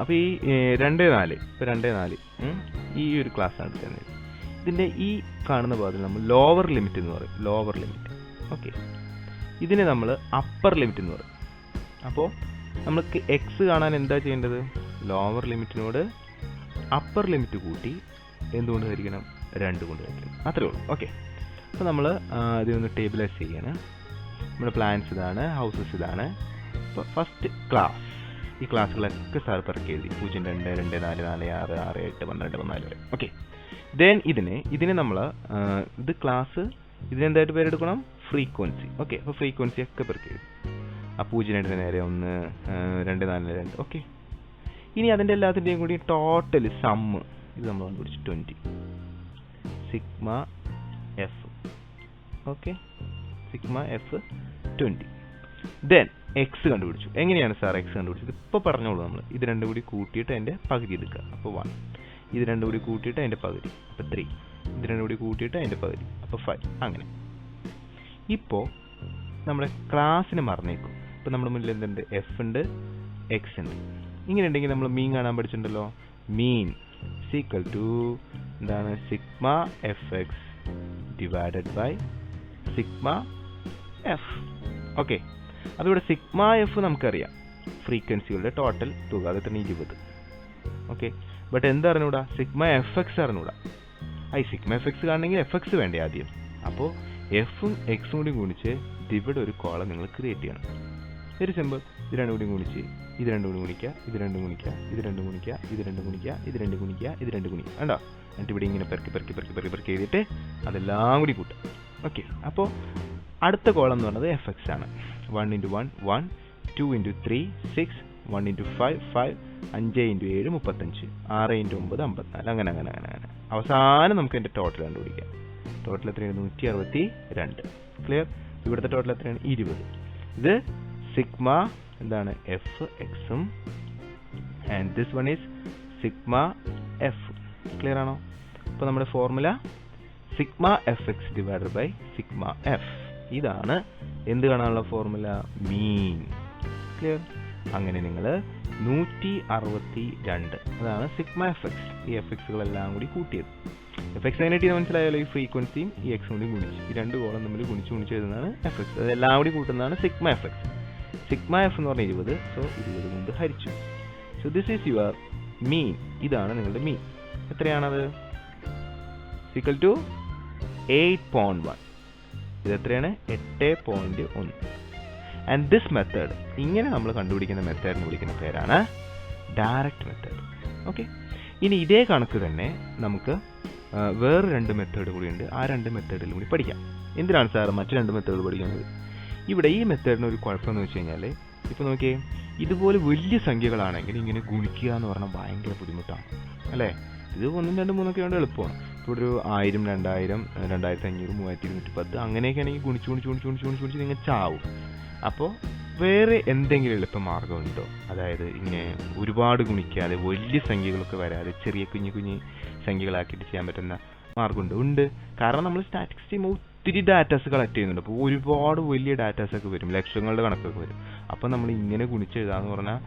അപ്പോൾ ഈ 2, 4 ഇപ്പോൾ 2, 4 ഈ ഒരു ക്ലാസ്സാണ് തരുന്നത്. ഇതിൻ്റെ ഈ കാണുന്ന ഭാഗത്തിൽ നമ്മൾ ലോവർ ലിമിറ്റ് എന്ന് പറയും. Lower limit. ഓക്കെ. ഇതിനെ നമ്മൾ അപ്പർ ലിമിറ്റ് എന്ന് പറയും. അപ്പോൾ നമുക്ക് എക്സ് കാണാൻ എന്താ ചെയ്യേണ്ടത്? ലോവർ ലിമിറ്റിനോട് അപ്പർ ലിമിറ്റ് കൂട്ടി എന്തുകൊണ്ട് ഹരിക്കണം? 2 കൊണ്ട് ഹരിക്കണം. അത്രേ ഉള്ളൂ. ഓക്കെ. അപ്പോൾ നമ്മൾ ഇതിനൊന്ന് ടേബിളൈസ് ചെയ്യാണ്. നമ്മുടെ പ്ലാൻസ് ഇതാണ്, ഹൗസസ് ഇതാണ്. അപ്പോൾ ഫസ്റ്റ് ക്ലാസ്, ഈ ക്ലാസ്സുകളൊക്കെ സാർ പിറക്കി എഴുതി. 0, 2, 2, 4, 4, 6, 6, 8, 12, 14 വരെ. ഓക്കെ. ദെൻ ഇതിനെ നമ്മൾ ഇത് ക്ലാസ്, ഇതിനെന്തായിട്ട് പേരെടുക്കണം? ഫ്രീക്വൻസി. ഓക്കെ. അപ്പോൾ ഫ്രീക്വൻസി ഒക്കെ പിറക്കി എഴുതി. ആ 0, 2 നേരെ 1, 2, 4, 2. ഓക്കെ. ഇനി അതിൻ്റെ എല്ലാത്തിൻ്റെയും കൂടി ടോട്ടൽ സമ്മ് ഇത് നമ്മൾ കണ്ടുപിടിച്ചു 20 sigma f. Okay. Sigma F 20. Then X കണ്ടുപിടിച്ചു. എങ്ങനെയാണ് സാർ എക്സ് കണ്ടുപിടിച്ചത്? ഇപ്പോൾ പറഞ്ഞോളൂ. നമ്മൾ ഇത് രണ്ടും കൂടി കൂട്ടിയിട്ട് അതിൻ്റെ പകുതി എടുക്കുക. അപ്പോൾ 1. ഇത് രണ്ടും കൂടി കൂട്ടിയിട്ട് അതിൻ്റെ പകുതി, അപ്പോൾ 3. ഇത് രണ്ടും കൂടി കൂട്ടിയിട്ട് അതിൻ്റെ പകുതി, അപ്പോൾ 5. അങ്ങനെ. ഇപ്പോൾ നമ്മുടെ ക്ലാസ്സിനെ മറന്നേക്കും. ഇപ്പോൾ നമ്മുടെ മുന്നിൽ എന്തുണ്ട്? എഫ് ഉണ്ട്, എക്സ് ഉണ്ട്. ഇങ്ങനെ ഉണ്ടെങ്കിൽ നമ്മൾ മീൻ കാണാൻ പഠിച്ചിട്ടുണ്ടല്ലോ. മീൻ ഈക്വൽ ടു എന്താണ്? Sigma f x divided by sigma f. Okay. അപ്പോൾ ഇവിടെ സിഗ്മ എഫ് നമുക്കറിയാം, ഫ്രീക്വൻസികളുടെ ടോട്ടൽ തുക. അത് തന്നെ 20. ഓക്കെ. ബട്ട് എന്തറിഞ്ഞൂടാ? സിഗ്മ എഫ് എക്സ് അറിഞ്ഞൂടാ. സിഗ്മ എഫ് എക്സ് കാണണമെങ്കിൽ എഫ് എക്സ് വേണ്ടേ ആദ്യം. അപ്പോൾ എഫും എക്സും കൂടി ഗുണിച്ച് ഇവിടെ ഒരു കോളം നിങ്ങൾ ക്രിയേറ്റ് ചെയ്യണം. Very simple. ഇത് രണ്ടും കൂടി ഗുണിച്ച് ഇത് രണ്ടും കൂടി ഗുണിക്കുക, ഇത് രണ്ടും ഗുണിക്കുക, ഇത് രണ്ടും ഗുണിക്കുക, ഇത് രണ്ടും ഗുണിക്കുക, ഇത് രണ്ടും ഗുണിക്കുക, ഇത് രണ്ടും ഗുണിക്കുക. കണ്ടോ? എന്നിട്ട് ഇവിടെ ഇങ്ങനെ പെറുക്കി എഴുതിയിട്ട് അതെല്ലാം കൂടി കൂട്ടുക. ഓക്കെ. അപ്പോൾ അടുത്ത കോളം എന്ന് പറയുന്നത് എഫ് എക്സ് ആണ്. 1 × 1 1, 2 × 3 6, 1 × 5 5, 5 × 7 35, 6 × 9 54. അങ്ങനെ. അവസാനം നമുക്ക് എൻ്റെ ടോട്ടൽ കണ്ടുപിടിക്കാം. ടോട്ടൽ എത്രയാണ്? 162. ക്ലിയർ? ഇവിടുത്തെ ടോട്ടൽ എത്രയാണ്? 20. ഇത് സിഗ്മ എന്താണ്? എഫ് എക്സും and this one is sigma f. Clear ആണോ? അപ്പോൾ നമ്മുടെ formula sigma f x divided by sigma f. ഇതാണ് എന്ത് കാണാനുള്ള ഫോർമുല? മീൻ. ക്ലിയർ? അങ്ങനെ നിങ്ങൾ 162. അതാണ് സിഗ്മ എഫ് എക്സ്. ഈ എഫ് എക്സുകളെല്ലാം കൂടി കൂട്ടിയത്. എഫ് എക്സ് അതിനായിട്ട് മനസ്സിലായാലോ, ഈ ഫ്രീക്വൻസിയും ഈ എക്സും കൂടി ഗുണിച്ച്, ഈ രണ്ട് കോളം തമ്മിൽ ഗുണിച്ച് എഴുതുന്നതാണ് എഫ് എക്സ്. അതെല്ലാം കൂടി കൂട്ടുന്നതാണ് sigma f x. Sigma f എന്ന് പറഞ്ഞാൽ 20, സോ 20 കൊണ്ട് ഹരിച്ചു. So this is your mean. ഇതാണ് നിങ്ങളുടെ മീൻ. എത്രയാണത്? Equal to 8.1. ഇത് എത്രയാണ്? 8.1. ആൻഡ് ദിസ് മെത്തേഡ്, ഇങ്ങനെ നമ്മൾ കണ്ടുപിടിക്കുന്ന മെത്തേഡിന് വിളിക്കുന്ന പേരാണ് ഡയറക്റ്റ് മെത്തേഡ്. ഓക്കെ. ഇനി ഇതേ കണക്ക് തന്നെ നമുക്ക് വേറെ 2 മെത്തേഡ് കൂടിയുണ്ട്. ആ 2 മെത്തേഡിലും കൂടി പഠിക്കാം. എന്തിനാണ് സാർ മറ്റു 2 മെത്തേഡ് പഠിക്കുന്നത്? ഇവിടെ ഈ മെത്തേഡിന് ഒരു കുഴപ്പമെന്ന് വെച്ച് കഴിഞ്ഞാൽ, ഇപ്പോൾ നോക്കിയേ, ഇതുപോലെ വലിയ സംഖ്യകളാണെങ്കിൽ ഇങ്ങനെ ഗുണിക്കുക എന്ന് പറഞ്ഞാൽ ഭയങ്കര ബുദ്ധിമുട്ടാണ് അല്ലേ? ഇത് 1, 2, 3 ഒക്കെ വേണ്ട എളുപ്പമാണ്. ഇപ്പോൾ ഒരു 1000, 2000, 2500, 3210 അങ്ങനെയൊക്കെ ആണെങ്കിൽ ഗുണിച്ച് നിങ്ങൾ ചാവും. അപ്പോൾ വേറെ എന്തെങ്കിലും എളുപ്പമാർഗം ഉണ്ടോ? അതായത് ഇങ്ങനെ ഒരുപാട് ഗുണിക്കാതെ വലിയ സംഖ്യകളൊക്കെ വരാതെ ചെറിയ കുഞ്ഞു സംഖ്യകളാക്കിയിട്ട് ചെയ്യാൻ പറ്റുന്ന മാർഗമുണ്ട്. ഉണ്ട്. കാരണം നമ്മൾ സ്റ്റാറ്റിക്സ് ചെയ്യുമ്പോൾ ഒത്തിരി ഡാറ്റാസ് കളക്ട് ചെയ്യുന്നുണ്ട്. അപ്പോൾ ഒരുപാട് വലിയ ഡാറ്റാസ് ഒക്കെ വരും, ലക്ഷങ്ങളുടെ കണക്കൊക്കെ വരും. അപ്പോൾ നമ്മൾ ഇങ്ങനെ ഗുണിച്ചെഴുതാന്ന് പറഞ്ഞാൽ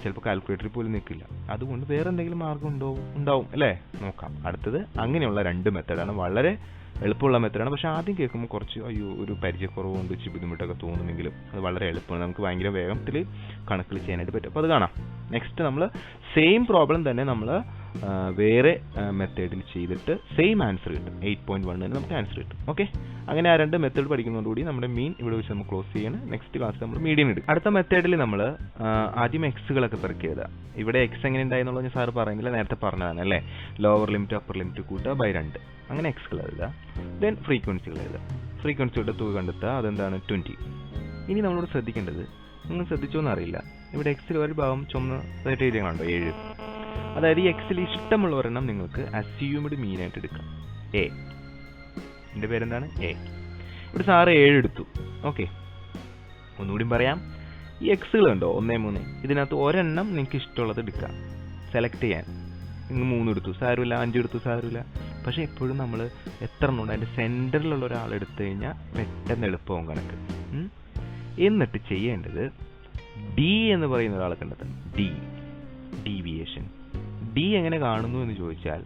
ചിലപ്പോൾ കാൽക്കുലേറ്ററിൽ പോലും നിൽക്കില്ല. അതുകൊണ്ട് വേറെ എന്തെങ്കിലും മാർഗം ഉണ്ടാവും അല്ലേ? നോക്കാം. അടുത്തത് അങ്ങനെയുള്ള 2 മെത്തേഡാണ്. വളരെ എളുപ്പമുള്ള മെത്തേഡാണ്. പക്ഷെ ആദ്യം കേൾക്കുമ്പോൾ കുറച്ച് ഒരു പരിചയക്കുറവുകൊണ്ട് വെച്ച് ബുദ്ധിമുട്ടൊക്കെ തോന്നുമെങ്കിലും അത് വളരെ എളുപ്പമാണ്. നമുക്ക് ഭയങ്കര വേഗത്തിൽ കണക്കുകൾ ചെയ്യാനായിട്ട് പറ്റും. അപ്പോൾ അത് കാണാം. നെക്സ്റ്റ് നമ്മൾ സെയിം പ്രോബ്ലം തന്നെ നമ്മൾ വേറെ മെത്തേഡിൽ ചെയ്തിട്ട് സെയിം ആൻസർ കിട്ടും. 8.1 നമുക്ക് ആൻസർ കിട്ടും. ഓക്കെ. അങ്ങനെ ആ 2 മെത്തേഡ് പഠിക്കുന്നതോടുകൂടി നമ്മുടെ മീൻ ഇവിടെ വെച്ച് നമ്മൾ ക്ലോസ് ചെയ്യണം. നെക്സ്റ്റ് ക്ലാസ് നമ്മൾ മീഡിയൻ എടുക്കും. അടുത്ത മെത്തേഡിൽ നമ്മൾ ആദ്യം എക്സുകളൊക്കെ പെറുക്കി എഴുതുക. ഇവിടെ എക്സ് എങ്ങനെ ഉണ്ടായെന്നുള്ളത് ഞാൻ സാറ് പറയുന്നില്ല, നേരത്തെ പറഞ്ഞതാണ് അല്ലേ? ലോവർ ലിമിറ്റ് അപ്പർ ലിമിറ്റ് കൂട്ടുക ബൈ 2. അങ്ങനെ എക്സുകൾ എഴുതുക. ദെൻ ഫ്രീക്വൻസികൾ എഴുതുക. ഫ്രീക്വൻസിയുടെ തുക കണ്ടെത്തുക. അതെന്താണ്? 20. ഇനി നമ്മളോട് ശ്രദ്ധിക്കേണ്ടത്, നിങ്ങൾ ശ്രദ്ധിച്ചോന്ന് അറിയില്ല, ഇവിടെ എക്സിൽ ഒരു ഭാഗം ചുമന്ന എഴുതിയാണോ 7. അതായത് ഈ എക്സിൽ ഇഷ്ടമുള്ള ഒരെണ്ണം നിങ്ങൾക്ക് അസ്യൂംഡ് മീൻ ആയിട്ട് എടുക്കാം. എ. എൻ്റെ പേരെന്താണ്? എ. ഇവിടെ സാറ് 7 എടുത്തു. ഓക്കെ. ഒന്നുകൂടി പറയാം. ഈ എക്സുകൾ ഉണ്ടോ 1, 3, ഇതിനകത്ത് ഒരെണ്ണം നിങ്ങൾക്ക് ഇഷ്ടമുള്ളത് എടുക്കാം. സെലക്ട് ചെയ്യാൻ നിങ്ങൾ 3 എടുത്തു സാരമില്ല, 5 എടുത്തു സാരമില്ല. പക്ഷെ എപ്പോഴും നമ്മൾ എത്ര എണ്ണം ഉണ്ട് അതിൻ്റെ സെൻറ്ററിലുള്ള ഒരാൾ എടുത്തു കഴിഞ്ഞാൽ പെട്ടെന്ന് എളുപ്പവും കണക്ക്. എന്നിട്ട് ചെയ്യേണ്ടത് ഡി എന്ന് പറയുന്ന ഒരാളെ കണ്ടെത്തണം. ഡീവിയേഷൻ. ഡി എങ്ങനെ കാണുന്നു എന്ന് ചോദിച്ചാൽ,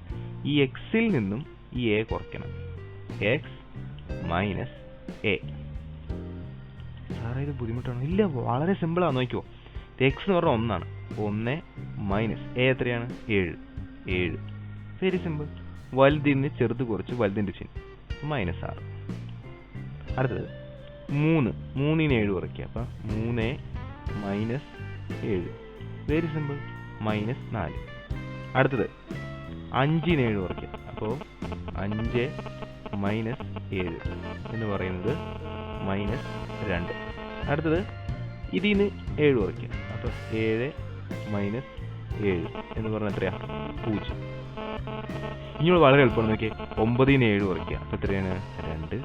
ഈ എക്സിൽ നിന്നും ഈ എ കുറയ്ക്കണം. X minus A. സാറേ ഇത് ബുദ്ധിമുട്ടാണ്? ഇല്ല, വളരെ സിമ്പിളാണ്. നോക്കിക്കോ. എക്സ് എന്ന് പറഞ്ഞാൽ 1 ആണ്. 1 മൈനസ് എ എത്രയാണ്? 7. Very simple. വലുതിന് ചെറുത് കുറച്ച് വലുതിൻ്റെ ചിഹ്നം -6. അടുത്തത് 3. 3ന് 7 കുറയ്ക്കുക. അപ്പം 3 മൈനസ് 7. Very simple. -4. അടുത്തത് 5ന് 7 കുറയ്ക്കുക. അപ്പോൾ 5 മൈനസ് 7 എന്ന് പറയുന്നത് -2. അടുത്തത് ഇതിന് 7 കുറയ്ക്കുക. അപ്പോൾ 7 മൈനസ് 7 എന്ന് പറഞ്ഞാൽ എത്രയാണ്? 0. ഇനിയുള്ള വളരെ എളുപ്പമാണ്. നോക്കിയേ. 9ന് 7 കുറയ്ക്കുക. അപ്പോൾ എത്രയാണ്? 2.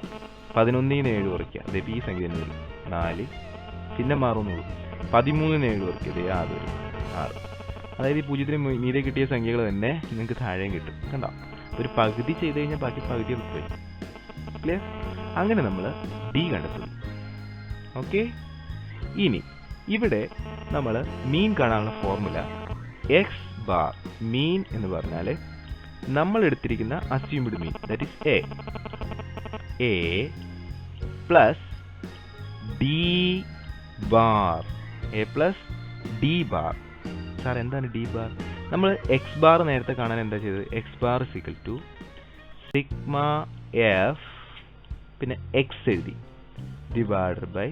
11ന് 7 കുറയ്ക്കുക. അതേ ഈ സംഖ്യ തന്നെ വരും 4. ചിഹ്നം മാറുന്നുള്ളൂ. 13ന് 7 കുറയ്ക്കുക. അതേ 6 വരും 6. അതായത് ഈ 0ന് മീതെ കിട്ടിയ സംഖ്യകൾ തന്നെ നിങ്ങൾക്ക് താഴെയും കിട്ടും. കണ്ടോ? ഒരു പകുതി ചെയ്ത് കഴിഞ്ഞാൽ ബാക്കി പകുതി പോയി. ക്ലിയർ? അങ്ങനെ നമ്മൾ ഡി കണ്ടെത്തുന്നു. ഓക്കെ. ഇനി ഇവിടെ നമ്മൾ മീൻ കാണാനുള്ള ഫോർമുല എക്സ് ബാർ മീൻ എന്ന് പറഞ്ഞാൽ നമ്മൾ എടുത്തിരിക്കുന്ന assumed mean, that is a plus d bar. A plus d bar. Sir എന്താണ് ഡി ബാർ? നമ്മൾ എക്സ് ബാർ നേരത്തെ കാണാൻ എന്താ ചെയ്തത്? X bar equal to sigma f പിന്നെ എക്സ് എഴുതി ഡിവൈഡഡ് ബൈ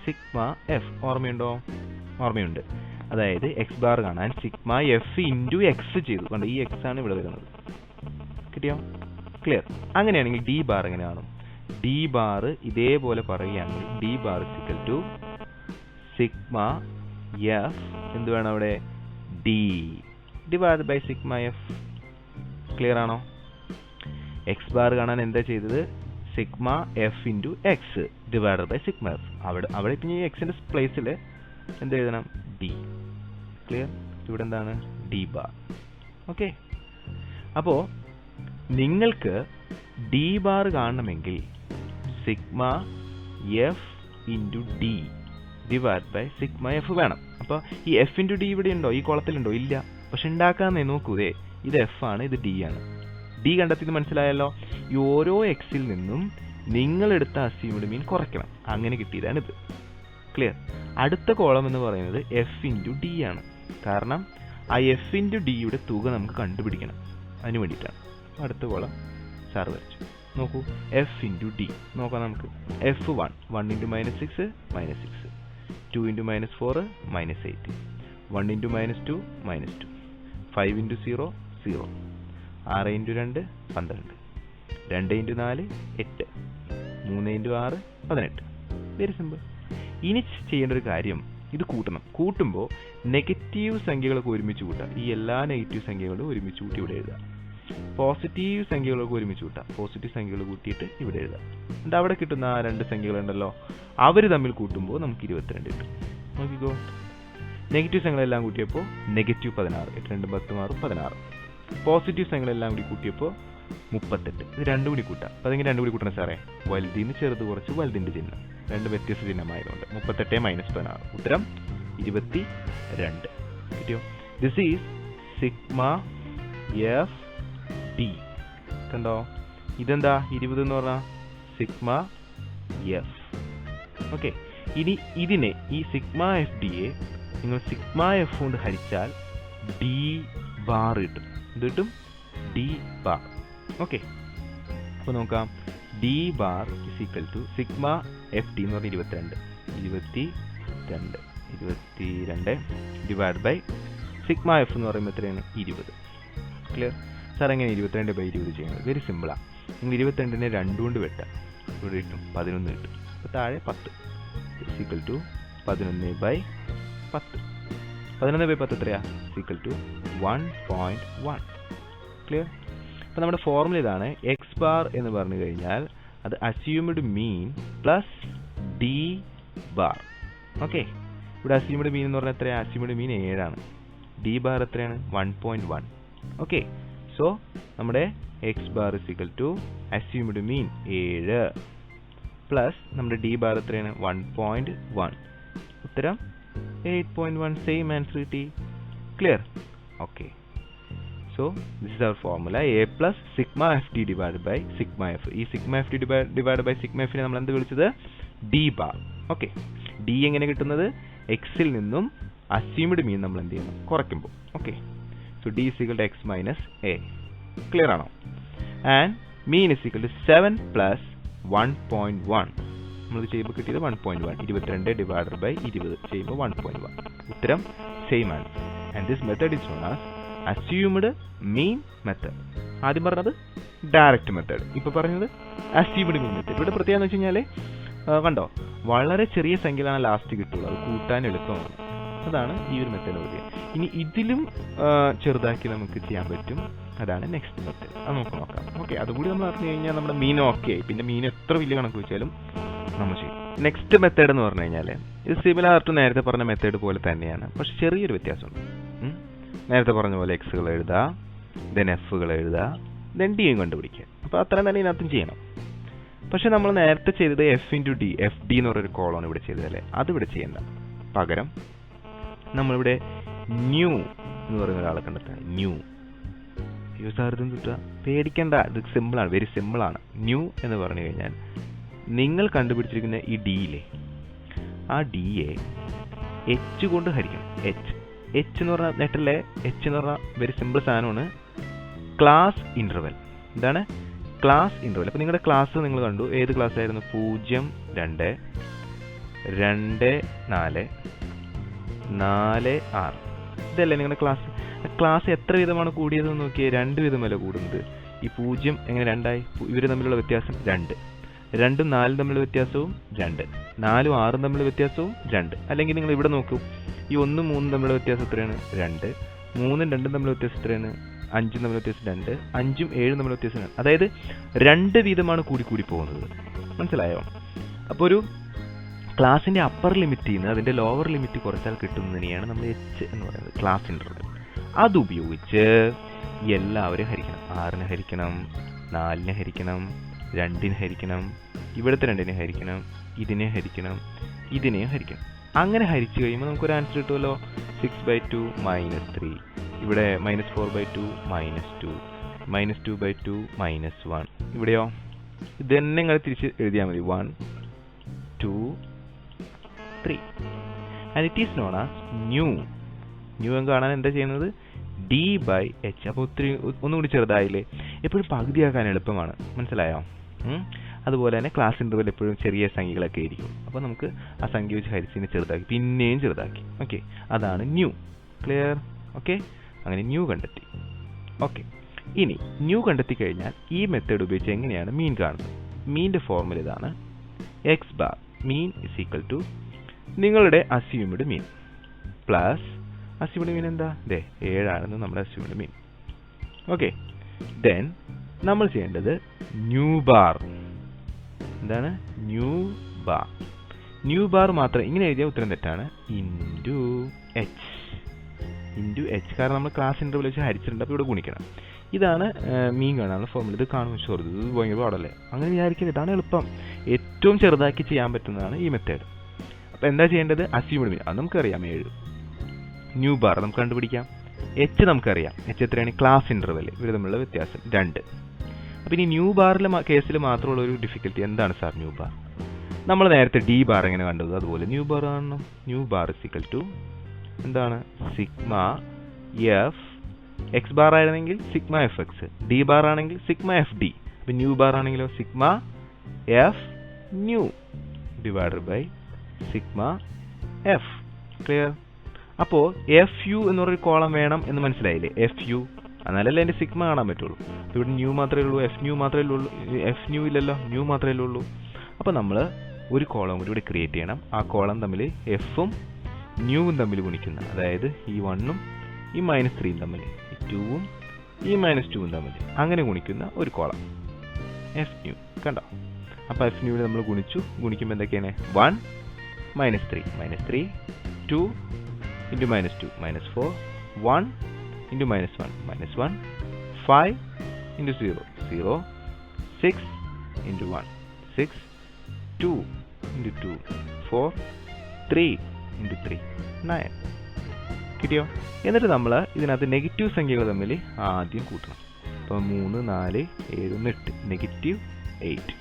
സിഗ്മ എഫ്. ഓർമ്മയുണ്ടോ? ഓർമ്മയുണ്ട്. അതായത് എക്സ് ബാർ കാണാൻ സിഗ്മ എഫ് ഇൻറ്റു എക്സ് ചെയ്തു. കണ്ടോ? ഈ എക്സ് ആണ് ഇവിടെ വരുന്നത്. കിട്ടിയോ? ക്ലിയർ? അങ്ങനെയാണെങ്കിൽ ഡി ബാർ എങ്ങനെ കാണും? ഡി ബാർ ഇതേപോലെ പറയുകയാണെങ്കിൽ d bar equal to sigma f എന്ത് വേണം അവിടെ? D divide by sigma f. Clear ആണോ? എക്സ് ബാർ കാണാൻ എന്താ ചെയ്തത്? Sigma f into x divided by sigma f. അവിടെ ഇപ്പം ഈ എക്സിൻ്റെ പ്ലേസിൽ എന്ത് എഴുതണം? ഡി. ക്ലിയർ? ഇവിടെ എന്താണ്? D bar. ഓക്കെ. അപ്പോൾ നിങ്ങൾക്ക് ഡി ബാർ കാണണമെങ്കിൽ sigma f into d divide by sigma f വേണം. അപ്പോൾ ഈ എഫ് ഇൻറ്റു ഡി ഇവിടെ ഉണ്ടോ? ഈ കോളത്തിലുണ്ടോ? ഇല്ല. പക്ഷെ ഉണ്ടാക്കാന്നേ നോക്കൂതേ, ഇത് എഫ് ആണ്, ഇത് ഡി ആണ്. ഡി കണ്ടെത്തിയത് മനസ്സിലായല്ലോ. ഈ ഓരോ എക്സിൽ നിന്നും നിങ്ങളെടുത്ത അസ്യൂംഡ് മീൻ കുറയ്ക്കണം. അങ്ങനെ കിട്ടിയതാണിത്. ക്ലിയർ? അടുത്ത കോളം എന്ന് പറയുന്നത് എഫ് ഇൻറ്റു ഡി ആണ്. കാരണം ആ എഫ് ഇൻറ്റു ഡിയുടെ തുക നമുക്ക് കണ്ടുപിടിക്കണം. അതിന് വേണ്ടിയിട്ടാണ്. അടുത്ത കോളം സാർ വരച്ചു. നോക്കൂ, എഫ് ഇൻറ്റു ഡി നോക്കാം നമുക്ക്. F 1 into -6 -6, 2 into -4 -8, 1 into -2 -2, 5 into 0 0, 6 into 2 12, 2 into 4 8, 3 into 6 18. Very simple. ഇനി ചെയ്യേണ്ട ഒരു കാര്യം, ഇത് കൂട്ടണം. കൂട്ടുമ്പോൾ നെഗറ്റീവ് സംഖ്യകളൊക്കെ ഒരുമിച്ച് കൂട്ടാം. ഈ എല്ലാ നെഗറ്റീവ് സംഖ്യകളും ഒരുമിച്ച് കൂട്ടി ഇവിടെ എഴുതാം. പോസിറ്റീവ് സംഖ്യകളൊക്കെ ഒരുമിച്ച് കൂട്ടാം. പോസിറ്റീവ് സംഖ്യകൾ കൂട്ടിയിട്ട് ഇവിടെ എഴുതാം. എന്നിട്ട് അവിടെ കിട്ടുന്ന ആ 2 സംഖ്യകളുണ്ടല്ലോ, അവർ തമ്മിൽ കൂട്ടുമ്പോൾ നമുക്ക് 22 കിട്ടും. നോക്കിക്കോ, നെഗറ്റീവ് സംഖ്യകളെല്ലാം കൂട്ടിയപ്പോൾ -16, 8 2 10 16. പോസിറ്റീവ് സംഖ്യകളെല്ലാം കൂടി കൂട്ടിയപ്പോൾ 38. ഇത് രണ്ടും കൂടി കൂട്ടാം. അപ്പോൾ അതെങ്ങനെ രണ്ടും കൂടി കൂട്ടണം സാറേ? വലുതിന് ചെറുത് കുറച്ച് വലുതിൻ്റെ ചിഹ്നം, 2 വ്യത്യസ്ത ചിഹ്നമായതുകൊണ്ട് 38 - 16. ഉത്തരം 22. കിട്ടിയോ? This is sigma f D. കണ്ടോ? ഇതെന്താ 20 എന്ന് പറഞ്ഞാൽ സിഗ്മ എഫ്. ഓക്കെ, ഇനി ഇതിനെ, ഈ സിഗ്മ എഫ് ഡിയെ നിങ്ങൾ സിഗ്മ എഫ് കൊണ്ട് ഹരിച്ചാൽ ഡി ബാർ കിട്ടും. ഇത് കിട്ടും ഡി ബാർ. ഓക്കെ, അപ്പോൾ നോക്കാം. D bar is equal to sigma f d എന്ന് പറഞ്ഞാൽ 22 ഡിവൈഡ് ബൈ സിഗ്മ എഫ് എന്ന് പറയുമ്പോൾ എത്രയാണ്? 20. ക്ലിയർ? സാർ എങ്ങനെ 22/20 ചെയ്യുന്നത്? വെരി സിമ്പിളാണ്. നിങ്ങൾ 22നെ 2 കൊണ്ട് വെട്ടാം. ഇവിടെ കിട്ടും 11 കിട്ടും. അപ്പോൾ താഴെ 10 ഇസ് ഈക്വൽ ടു 11/10. 11/10 എത്രയാ? Equal to 1.1. ക്ലിയർ? അപ്പോൾ നമ്മുടെ ഫോർമുല ഇതാണ്. എക്സ് ബാർ എന്ന് പറഞ്ഞു കഴിഞ്ഞാൽ അത് assumed mean plus d bar. Okay, ഇവിടെ അസ്യൂംഡ് മീൻ എന്ന് പറഞ്ഞാൽ എത്രയാണ്? അസ്യൂംഡ് മീൻ 7 ആണ്. ഡി ബാർ എത്രയാണ്? 1.1. ഓക്കെ, സോ നമ്മുടെ x bar is equal to assumed mean 7 plus നമ്മുടെ ഡി ബാർ എത്രയാണ്? 1.1. ഉത്തരം 8.1. സെയിം ആൻസർ കിട്ടി. Clear? Okay, so this is our formula. A plus sigma f d divide by sigma f. ഈ sigma f d divide by sigma എഫിനെ നമ്മൾ എന്ത് വിളിച്ചത്? D bar. Okay, D എങ്ങനെ കിട്ടുന്നത്? എക്സിൽ നിന്നും അസ്യൂംഡ് മീൻ നമ്മൾ എന്ത് ചെയ്യണം? കുറയ്ക്കുമ്പോൾ. Okay, so d is equal to x minus a. Clear ആണോ? And mean is equal to 7 plus 1.1. നമ്മൾ ചെയ്യുമ്പോൾ കിട്ടിയത് 1.1. 22 ഡിവൈഡഡ് ബൈ 20 ചെയ്യുമ്പോൾ 1.1. ഉത്തരം same answer. And this method is known as assumed mean method. ആദ്യം പറഞ്ഞത് ഡയറക്റ്റ് മെത്തേഡ്, ഇപ്പോൾ പറഞ്ഞത് അസ്യൂംഡ് മീൻ മെത്തേഡ്. ഇവിടെ പ്രത്യേകം എന്ന് വെച്ച് കഴിഞ്ഞാൽ കണ്ടോ, വളരെ ചെറിയ സംഖ്യയിലാണ് ലാസ്റ്റ് കിട്ടുള്ളൂ. അത് കൂട്ടാൻ എളുപ്പമാണ്. അതാണ് ഈ ഒരു മെത്തേഡ് പ്രത്യേകം. ഇനി ഇതിലും ചെറുതാക്കി നമുക്ക് ചെയ്യാൻ പറ്റും. അതാണ് നെക്സ്റ്റ് മെത്തേഡ്. അത് നമുക്ക് നോക്കാം. ഓക്കെ, അതുകൂടി നമ്മൾ അറിഞ്ഞു കഴിഞ്ഞാൽ നമ്മുടെ മീൻ ഓക്കെ ആയി. പിന്നെ മീൻ എത്ര വലിയ കണക്ക് വെച്ചാലും നമ്മൾ ചെയ്യും. നെക്സ്റ്റ് മെത്തേഡ് എന്ന് പറഞ്ഞു കഴിഞ്ഞാൽ ഇത് സിമിലർ ടു നേരത്തെ പറഞ്ഞ മെത്തേഡ് പോലെ തന്നെയാണ്, പക്ഷെ ചെറിയൊരു വ്യത്യാസമുണ്ട്. നേരത്തെ പറഞ്ഞ പോലെ എക്സുകൾ എഴുതുക, ദെൻ എഫുകൾ എഴുതുക, ദെൻ ഡിയും കണ്ടുപിടിക്കുക. അപ്പോൾ അത്രയും തന്നെ ഇതിനകത്തും ചെയ്യണം. പക്ഷെ നമ്മൾ നേരത്തെ ചെയ്തത് F into D, F d എന്ന് പറയുന്ന കോളമാണ് ഇവിടെ ചെയ്തതല്ലേ. അതിവിടെ ചെയ്യണ്ട. പകരം നമ്മളിവിടെ ന്യൂ എന്ന് പറയുന്ന ഒരാളെ കണ്ടെത്താൻ. ന്യൂ യൂസാർത്തും കിട്ടുക, പേടിക്കേണ്ട, ഇത് സിമ്പിളാണ്, വെരി സിമ്പിളാണ്. ന്യൂ എന്ന് പറഞ്ഞു കഴിഞ്ഞാൽ നിങ്ങൾ കണ്ടുപിടിച്ചിരിക്കുന്ന ഈ ഡിയിലെ ആ ഡിയെ എച്ച് കൊണ്ട് ഹരിക്കണം. എച്ച് എന്ന് പറഞ്ഞാൽ നെറ്റല്ലേ, എച്ച് എന്ന് പറഞ്ഞാൽ വെരി സിമ്പിൾ സാധനമാണ്. Class interval. എന്താണ് ക്ലാസ് ഇൻ്റർവെൽ? അപ്പോൾ നിങ്ങളുടെ ക്ലാസ് നിങ്ങൾ കണ്ടു. ഏത് ക്ലാസ് ആയിരുന്നു? 0 2 2 4 4 6. ഇതല്ലേ നിങ്ങളുടെ ക്ലാസ്? ക്ലാസ് എത്ര വിധമാണ് കൂടിയതെന്ന് നോക്കിയേ. 2 വിധമല്ല കൂടുന്നത്. ഈ 0 എങ്ങനെ 2 ഇവർ തമ്മിലുള്ള വ്യത്യാസം 2. 2ഉം 4ഉം തമ്മിലുള്ള വ്യത്യാസവും 2. 4ഉം 6ഉം തമ്മിലുള്ള വ്യത്യാസവും 2. അല്ലെങ്കിൽ നിങ്ങൾ ഇവിടെ നോക്കൂ, ഈ 1ഉം 3ഉം തമ്മിലുള്ള വ്യത്യാസം എത്രയാണ്? 2. 3ഉം 2ഉം തമ്മിലുള്ള വ്യത്യാസം എത്രയാണ്? 5ഉം തമ്മിലുള്ള വ്യത്യാസം 2. 5ഉം 7ഉം തമ്മിലുള്ള വ്യത്യാസം 2. അതായത് 2 വീതമാണ് കൂടി പോകുന്നത്. മനസ്സിലായോ? അപ്പോൾ ഒരു ക്ലാസിൻ്റെ അപ്പർ ലിമിറ്റിൽ നിന്ന് അതിൻ്റെ ലോവർ ലിമിറ്റ് കുറച്ചാൽ കിട്ടുന്നതിനെയാണ് നമ്മൾ എച്ച് എന്ന് പറയുന്നത്, ക്ലാസ് ഇൻ്റർവെൽ. അതുപയോഗിച്ച് എല്ലാവരും ഹരിക്കണം. 6നെ ഹരിക്കണം, 4നെ ഹരിക്കണം, 2നെ ഹരിക്കണം, ഇവിടുത്തെ 2നെ ഹരിക്കണം, ഇതിനെ ഹരിക്കണം, ഇതിനെയും ഹരിക്കണം. അങ്ങനെ ഹരിച്ചു കഴിയുമ്പോൾ നമുക്കൊരു ആൻസർ കിട്ടുമല്ലോ. 6/2 -3, ഇവിടെ -4/2 -2, -2/2 -1. ഇവിടെയോ ഇത് തന്നെ നിങ്ങൾ തിരിച്ച് എഴുതിയാൽ മതി. 1 2 3 and it is known as new. New എന്ന് കാണാൻ എന്താ ചെയ്യുന്നത്? D/H. അപ്പോൾ ഒന്നും കൂടി ചെറുതായില്ലേ? എപ്പോഴും പകുതിയാക്കാൻ എളുപ്പമാണ്, മനസ്സിലായോ? അതുപോലെ തന്നെ ക്ലാസ് ഇൻ്റർവെൽ എപ്പോഴും ചെറിയ സംഖ്യകളൊക്കെ ആയിരിക്കും. അപ്പോൾ നമുക്ക് ആ സംഖ്യ വെച്ച് ഹരിച്ചിനെ ചെറുതാക്കി, പിന്നെയും ചെറുതാക്കി. ഓക്കെ, അതാണ് ന്യൂ. ക്ലിയർ? ഓക്കെ, അങ്ങനെ ന്യൂ കണ്ടെത്തി. ഓക്കെ, ഇനി ന്യൂ കണ്ടെത്തി കഴിഞ്ഞാൽ ഈ മെത്തേഡ് ഉപയോഗിച്ച് എങ്ങനെയാണ് മീൻ കാണുന്നത്? മീൻ്റെ ഫോർമുല ഇതാണ്. X bar mean is equal to നിങ്ങളുടെ assumed mean plus assumed mean എന്താ? 7 നമ്മുടെ അസ്യൂംഡ് മീൻ. ഓക്കെ, ദെൻ നമ്മൾ ചെയ്യേണ്ടത് ന്യൂ ബാർ. എന്താണ് ന്യൂ ബാർ? ന്യൂ ബാർ മാത്രം ഇങ്ങനെ എഴുതിയ ഉത്തരം തെറ്റാണ്. ഇൻറ്റു എച്ച്, കാരണം നമ്മൾ ക്ലാസ് ഇൻ്റർവെൽ വെച്ച് ഹരിച്ചിട്ടുണ്ട്. അപ്പോൾ ഇവിടെ ഗുണിക്കണം. ഇതാണ് മീൻ കാണാനുള്ള ഫോർമുല. ഇത് കാണും ഷോർ, ഇത് ഭയങ്കര പാടല്ലേ? അങ്ങനെ വിചാരിക്കരുത്, ഇതാണ് എളുപ്പം. ഏറ്റവും ചെറുതാക്കി ചെയ്യാൻ പറ്റുന്നതാണ് ഈ മെത്തേഡ്. അപ്പോൾ എന്താ ചെയ്യേണ്ടത്? അസ്യൂംഡ് മീൻ അത് നമുക്കറിയാം 7. ന്യൂ ബാർ നമുക്ക് കണ്ടുപിടിക്കാം. എച്ച് നമുക്കറിയാം. എച്ച് എത്രയാണ്? Class interval. ഇവർ തമ്മിലുള്ള വ്യത്യാസം 2. അപ്പോൾ ഇനി ന്യൂ ബാറിലെ കേസിൽ മാത്രമുള്ള ഒരു ഡിഫിക്കൽട്ടി എന്താണ് സാർ? ന്യൂ ബാർ നമ്മൾ നേരത്തെ ഡി ബാർ എങ്ങനെ കണ്ടത് അതുപോലെ ന്യൂ ബാർ കാണണം. Nu bar is equal to എന്താണ്? Sigma f. എക്സ് ബാർ ആയിരുന്നെങ്കിൽ sigma f x, d bar ആണെങ്കിൽ സിഗ്മ എഫ് ഡി. അപ്പോൾ ന്യൂ ബാർ ആണെങ്കിലോ sigma f new divided by sigma f. Clear? അപ്പോൾ എഫ് യു എന്ന് പറയുന്ന column വേണം എന്ന് മനസ്സിലായില്ലേ? എഫ് യു എന്നാലല്ലേ എൻ്റെ സിഗ്മ കാണാൻ പറ്റുള്ളൂ. അപ്പോൾ ഇവിടെ ന്യൂ മാത്രമേ ഉള്ളൂ, എഫ് ന്യൂ മാത്രമേ ഉള്ളൂ. എഫ് ന്യൂ ഇല്ലല്ലോ, ന്യൂ മാത്രമേ ഉള്ളൂ. അപ്പോൾ നമ്മൾ ഒരു കോളം കൂടി ഇവിടെ ക്രിയേറ്റ് ചെയ്യണം. ആ കോളം തമ്മിൽ എഫും ന്യൂവും തമ്മിൽ ഗുണിക്കുന്ന, അതായത് ഈ 1ഉം ഈ -3യും തമ്മിൽ, ഈ 2ഉം ഈ -2ഉം തമ്മിൽ അങ്ങനെ ഗുണിക്കുന്ന ഒരു കോളം എഫ് ന്യൂ. കണ്ടോ? അപ്പോൾ എഫ് ന്യൂവിനെ നമ്മൾ ഗുണിക്കുമ്പോൾ എന്തൊക്കെയാണ്? 1 -3 -3, 2 into -2 -4, 1 into -1 -1, 5 into 0 0, 6 into 1 6, 2 into 2 4, 3 into 3 9. കിട്ടിയോ? എന്നിട്ട് നമ്മൾ ഇതിനകത്ത് നെഗറ്റീവ് സംഖ്യകൾ തമ്മിൽ ആദ്യം കൂട്ടണം. അപ്പോൾ 3 4 7 8 -8.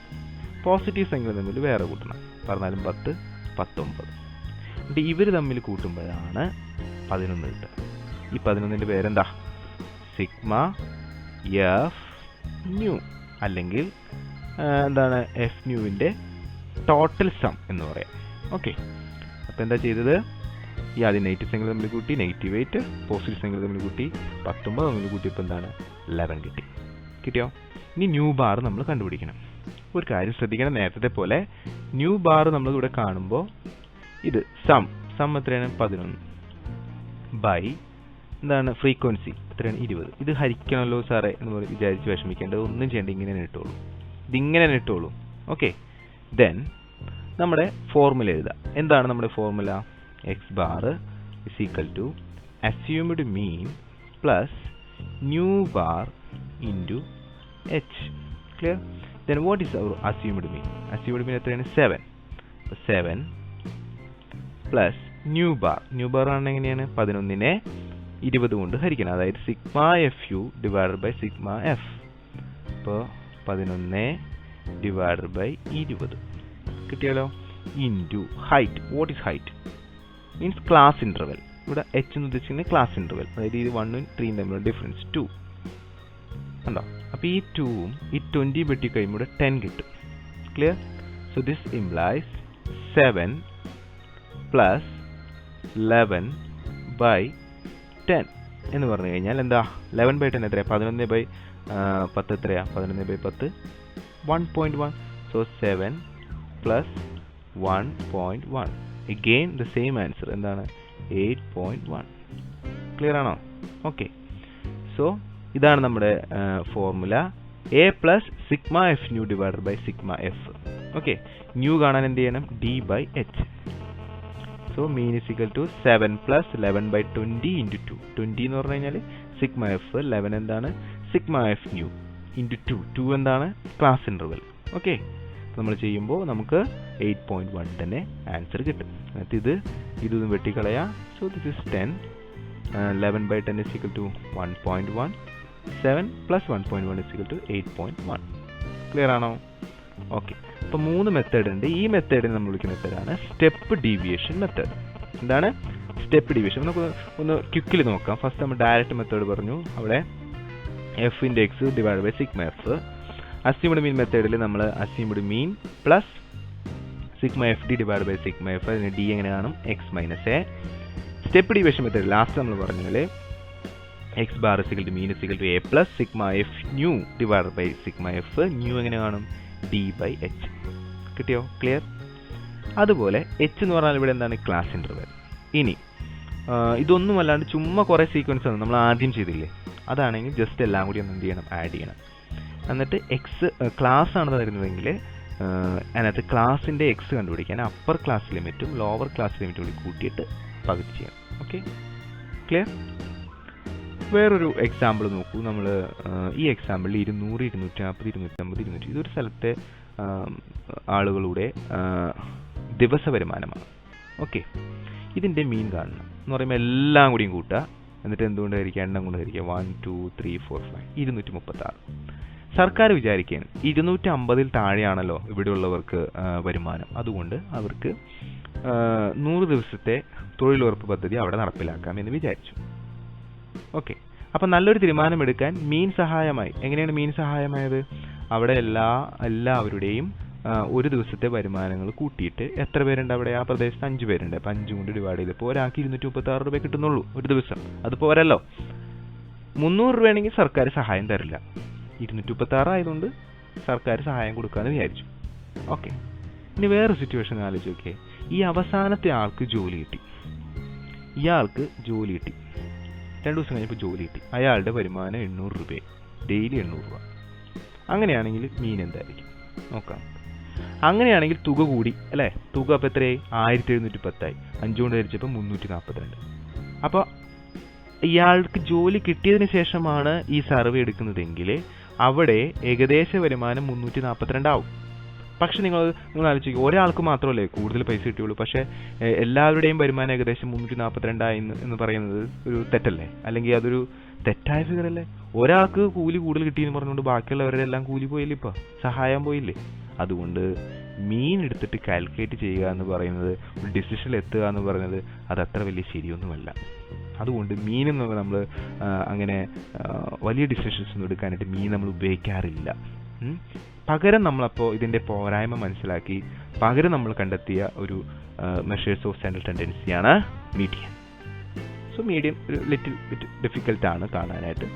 പോസിറ്റീവ് സംഖ്യകൾ തമ്മിൽ വേറെ കൂട്ടണം. 14 10 19. എന്നിട്ട് ഇവർ തമ്മിൽ കൂട്ടുമ്പോഴാണ് 11 കിട്ടുക. ഈ 11ൻ്റെ പേരെന്താ? സിഗ്മ എഫ് ന്യൂ, അല്ലെങ്കിൽ എന്താണ്? എഫ് ന്യൂവിൻ്റെ ടോട്ടൽ സം എന്ന് പറയാം. ഓക്കെ, അപ്പോൾ എന്താ ചെയ്തത്? ഈ ആദ്യം നെഗറ്റീവ് സംഖ്യകൾ തമ്മിൽ കൂട്ടി, -8, പോസിറ്റീവ് സംഖ്യകൾ തമ്മിൽ കൂട്ടി 19 തമ്മിൽ കൂട്ടിയപ്പോൾ എന്താണ്? 11 കിട്ടി. കിട്ടിയോ? ഇനി ന്യൂ ബാർ നമ്മൾ കണ്ടുപിടിക്കണം. ഒരു കാര്യം ശ്രദ്ധിക്കണം, നേരത്തെ പോലെ ന്യൂ ബാർ നമ്മൾ ഇവിടെ കാണുമ്പോൾ ഇത് സം എത്രയാണ്? 11 ബൈ എന്താണ്? ഫ്രീക്വൻസി എത്രയാണ്? 20. ഇത് ഹരിക്കണമല്ലോ സാറേ എന്ന് വിചാരിച്ച് വിഷമിക്കേണ്ടത് ഒന്നും ചെയ്യേണ്ട, ഇങ്ങനെ ഇട്ടോളൂ. ഇതിങ്ങനെ ഇട്ടോളൂ. ഓക്കെ, ദെൻ നമ്മുടെ ഫോർമുല എഴുതാം. എന്താണ് നമ്മുടെ formula? X bar is equal to assumed mean plus nu bar into h. Clear? Then what is our assumed mean? Assumed mean എത്രയാണ്? 7. 7 plus nu bar. New bar ആണെങ്കിൽ എങ്ങനെയാണ്? 11നെ 20 കൊണ്ട് ഹരിക്കണം, അതായത് sigma f u divided by sigma f. അപ്പോൾ 11 divided by 20 കിട്ടിയാലോ? Into height. What is height? Means class interval. ഇവിടെ എച്ച് എന്ന് ഉദ്ദേശിക്കുന്നത് ക്ലാസ് ഇൻ്റർവെൽ, അതായത് ഈ 1ഉം 3യും തമ്മിലുള്ള ഡിഫറൻസ് 2 ഉണ്ടോ? അപ്പോൾ ഈ 2ഉം ഈ 20 വെട്ടി കഴിയുമ്പോൾ 10 കിട്ടും. Clear? So this implies 7 plus 11 by 10 എന്ന് പറഞ്ഞു കഴിഞ്ഞാൽ എന്താ? 11/10 എത്രയാണ്? 11/10 എത്രയാണ്? 11/10 1.1. So 7 plus 1.1. Again the same answer. എന്താണ്? 8.1. ക്ലിയർ ആണോ? ഓക്കെ, സോ ഇതാണ് നമ്മുടെ formula. A plus sigma f new divided by sigma f. Okay, u കാണാൻ എന്ത് ചെയ്യണം? D/H. So mean is equal to 7 plus 11/20 into 2. 20 എന്ന് പറഞ്ഞു കഴിഞ്ഞാൽ സിഗ്മ എഫ്, 11 എന്താണ്? Sigma f new into 2. 2 എന്താണ്? Class interval. ഓക്കെ, നമ്മൾ ചെയ്യുമ്പോൾ നമുക്ക് 8.1 തന്നെ ആൻസർ കിട്ടും. എന്നിട്ട് ഇതൊന്നും വെട്ടിക്കളയാം. So this is 10. 11/10 is equal to 1.1. 7 plus 1.1 is equal to 8.1. Clear ആണോ? ഓക്കെ. അപ്പോൾ 3 മെത്തേഡ് ഉണ്ട്. ഈ മെത്തേഡിനെ നമ്മൾ വിളിക്കുന്ന മെത്തേഡാണ് സ്റ്റെപ്പ് ഡീവിയേഷൻ മെത്തേഡ്. എന്താണ് സ്റ്റെപ്പ് ഡീവിയേഷൻ? നമുക്ക് ഒന്ന് ക്വിക്കിൽ നോക്കാം. ഫസ്റ്റ് നമ്മൾ ഡയറക്റ്റ് മെത്തേഡ് പറഞ്ഞു. അവിടെ f(x) divide by sigma f. Assumed mean മെത്തേഡിൽ നമ്മൾ assumed mean plus sigma f d divide by sigma f. അതിന് ഡി എങ്ങനെ കാണും? X minus a. Step deviation method last നമ്മൾ പറഞ്ഞാൽ x bar is equal to mean is equal to a plus sigma f nu divide by sigma f. Nu എങ്ങനെ കാണും? D by h. കിട്ടിയോ? Clear? അതുപോലെ h എന്ന് പറഞ്ഞാൽ ഇവിടെ എന്താണ്? Class interval. ഇനി ഇതൊന്നും അല്ലാണ്ട് ചുമ്മാ കുറേ സീക്വൻസ് ആണ് നമ്മൾ ആദ്യം ചെയ്തില്ലേ, അതാണെങ്കിൽ ജസ്റ്റ് എല്ലാം കൂടി ഒന്ന് എന്ത് ചെയ്യണം? ആഡ് ചെയ്യണം. എന്നിട്ട് എക്സ് ക്ലാസ് ആണ് തരുന്നതെങ്കിൽ അതിനകത്ത് ക്ലാസിൻ്റെ എക്സ് കണ്ടുപിടിക്കാൻ അപ്പർ ക്ലാസ് ലിമിറ്റും ലോവർ ക്ലാസ് ലിമിറ്റും കൂടി കൂട്ടിയിട്ട് പകുതി ചെയ്യണം. Okay, clear? വേറൊരു എക്സാമ്പിൾ നോക്കൂ. നമ്മൾ ഈ എക്സാമ്പിളിൽ 200, 240, 250, 200 ഇതൊരു സ്ഥലത്തെ ആളുകളുടെ ദിവസ വരുമാനമാണ്. ഓക്കെ, ഇതിൻ്റെ മീൻ കാണണം എന്ന് പറയുമ്പോൾ എല്ലാം കൂടിയും കൂട്ടുക. എന്നിട്ട് എന്തുകൊണ്ട് ഹരിക്കുക? എണ്ണം കൊണ്ട് ഹരിക്കുക. 1, 2, 3, 4, 5 236. സർക്കാർ വിചാരിക്കുകയാണ് 250 താഴെയാണല്ലോ ഇവിടെയുള്ളവർക്ക് വരുമാനം, അതുകൊണ്ട് അവർക്ക് 100 ദിവസത്തെ തൊഴിലുറപ്പ് പദ്ധതി അവിടെ നടപ്പിലാക്കാം എന്ന് വിചാരിച്ചു. ഓക്കെ, അപ്പം നല്ലൊരു തീരുമാനമെടുക്കാൻ മീൻ സഹായമായി. എങ്ങനെയാണ് മീൻ സഹായമായത്? അവിടെ എല്ലാവരുടെയും ഒരു ദിവസത്തെ വരുമാനങ്ങൾ കൂട്ടിയിട്ട് എത്ര പേരുണ്ട് അവിടെ? ആ പ്രദേശത്ത് 5 പേരുണ്ട്. അപ്പം 5 കൊണ്ട് ഡിവൈഡ് ചെയ്തപ്പോൾ ഒരാൾക്ക് 236 രൂപ കിട്ടുന്നുള്ളൂ ഒരു ദിവസം. അത് പോരല്ലോ. 300 രൂപയാണെങ്കിൽ സർക്കാർ സഹായം തരില്ല. 236 ആയതുകൊണ്ട് സർക്കാർ സഹായം കൊടുക്കാമെന്ന് വിചാരിച്ചു. ഓക്കെ, ഇനി വേറെ സിറ്റുവേഷൻ ആലോചിച്ച് നോക്കിയേ. ഈ അവസാനത്തെ ആൾക്ക് ജോലി കിട്ടി. ഇയാൾക്ക് ജോലി കിട്ടി. 2 ദിവസം കഴിഞ്ഞപ്പോൾ ജോലി കിട്ടി. അയാളുടെ വരുമാനം 800 രൂപയായി. ഡെയിലി 800 രൂപ. അങ്ങനെയാണെങ്കിൽ മീൻ എന്തായിരിക്കും നോക്കാം. അങ്ങനെയാണെങ്കിൽ തുക കൂടി അല്ലേ? തുക അപ്പോൾ എത്രയായി? 1710 5 കൊണ്ട് ഹരിച്ചപ്പോൾ 342. അപ്പോൾ ഇയാൾക്ക് ജോലി കിട്ടിയതിന് ശേഷമാണ് ഈ സർവേ എടുക്കുന്നതെങ്കിൽ അവിടെ ഏകദേശ വരുമാനം 342 ആവും. പക്ഷെ നിങ്ങൾ ആലോചിക്കുക, ഒരാൾക്ക് മാത്രമല്ലേ കൂടുതൽ പൈസ കിട്ടിയുള്ളൂ, പക്ഷേ എല്ലാവരുടെയും വരുമാനം ഏകദേശം 342 എന്ന് പറയുന്നത് ഒരു തെറ്റല്ലേ? അല്ലെങ്കിൽ അതൊരു തെറ്റായ ഫിഗറല്ലേ? ഒരാൾക്ക് കൂലി കൂടുതൽ കിട്ടിയെന്ന് പറഞ്ഞുകൊണ്ട് ബാക്കിയുള്ളവരുടെ എല്ലാം കൂലി പോയില്ലേ? ഇപ്പോൾ സഹായം പോയില്ലേ? അതുകൊണ്ട് മീൻ എടുത്തിട്ട് കാൽക്കുലേറ്റ് ചെയ്യുക എന്ന് പറയുന്നത്, ഒരു ഡിസിഷനിൽ എത്തുക എന്ന് പറയുന്നത് അത് അത്ര വലിയ ശരിയൊന്നുമല്ല. അതുകൊണ്ട് മീനെന്ന് നമ്മൾ അങ്ങനെ വലിയ ഡിസിഷൻസ് ഒന്നും എടുക്കാനായിട്ട് മീൻ നമ്മൾ ഉപയോഗിക്കാറില്ല. പകരം നമ്മളപ്പോൾ ഇതിൻ്റെ പോരായ്മ മനസ്സിലാക്കി പകരം നമ്മൾ കണ്ടെത്തിയ ഒരു മെഷേഴ്സ് ഓഫ് സെൻട്രൽ ടെൻഡൻസിയാണ് മീഡിയൻ. സോ മീഡിയൻ ഒരു ലിറ്റിൽ ബിറ്റ് ഡിഫിക്കൽട്ടാണ് കാണാനായിട്ട്.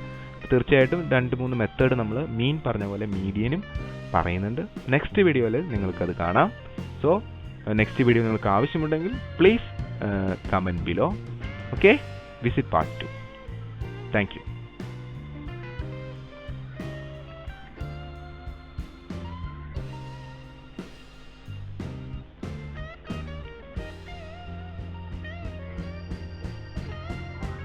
തീർച്ചയായിട്ടും 2-3 മെത്തേഡ് നമ്മൾ മീൻ പറഞ്ഞ പോലെ മീഡിയനും പറയുന്നുണ്ട്. നെക്സ്റ്റ് വീഡിയോയിൽ നിങ്ങൾക്കത് കാണാം. സോ നെക്സ്റ്റ് വീഡിയോ നിങ്ങൾക്ക് ആവശ്യമുണ്ടെങ്കിൽ please comment below. Okay, visit part 2. Thank you.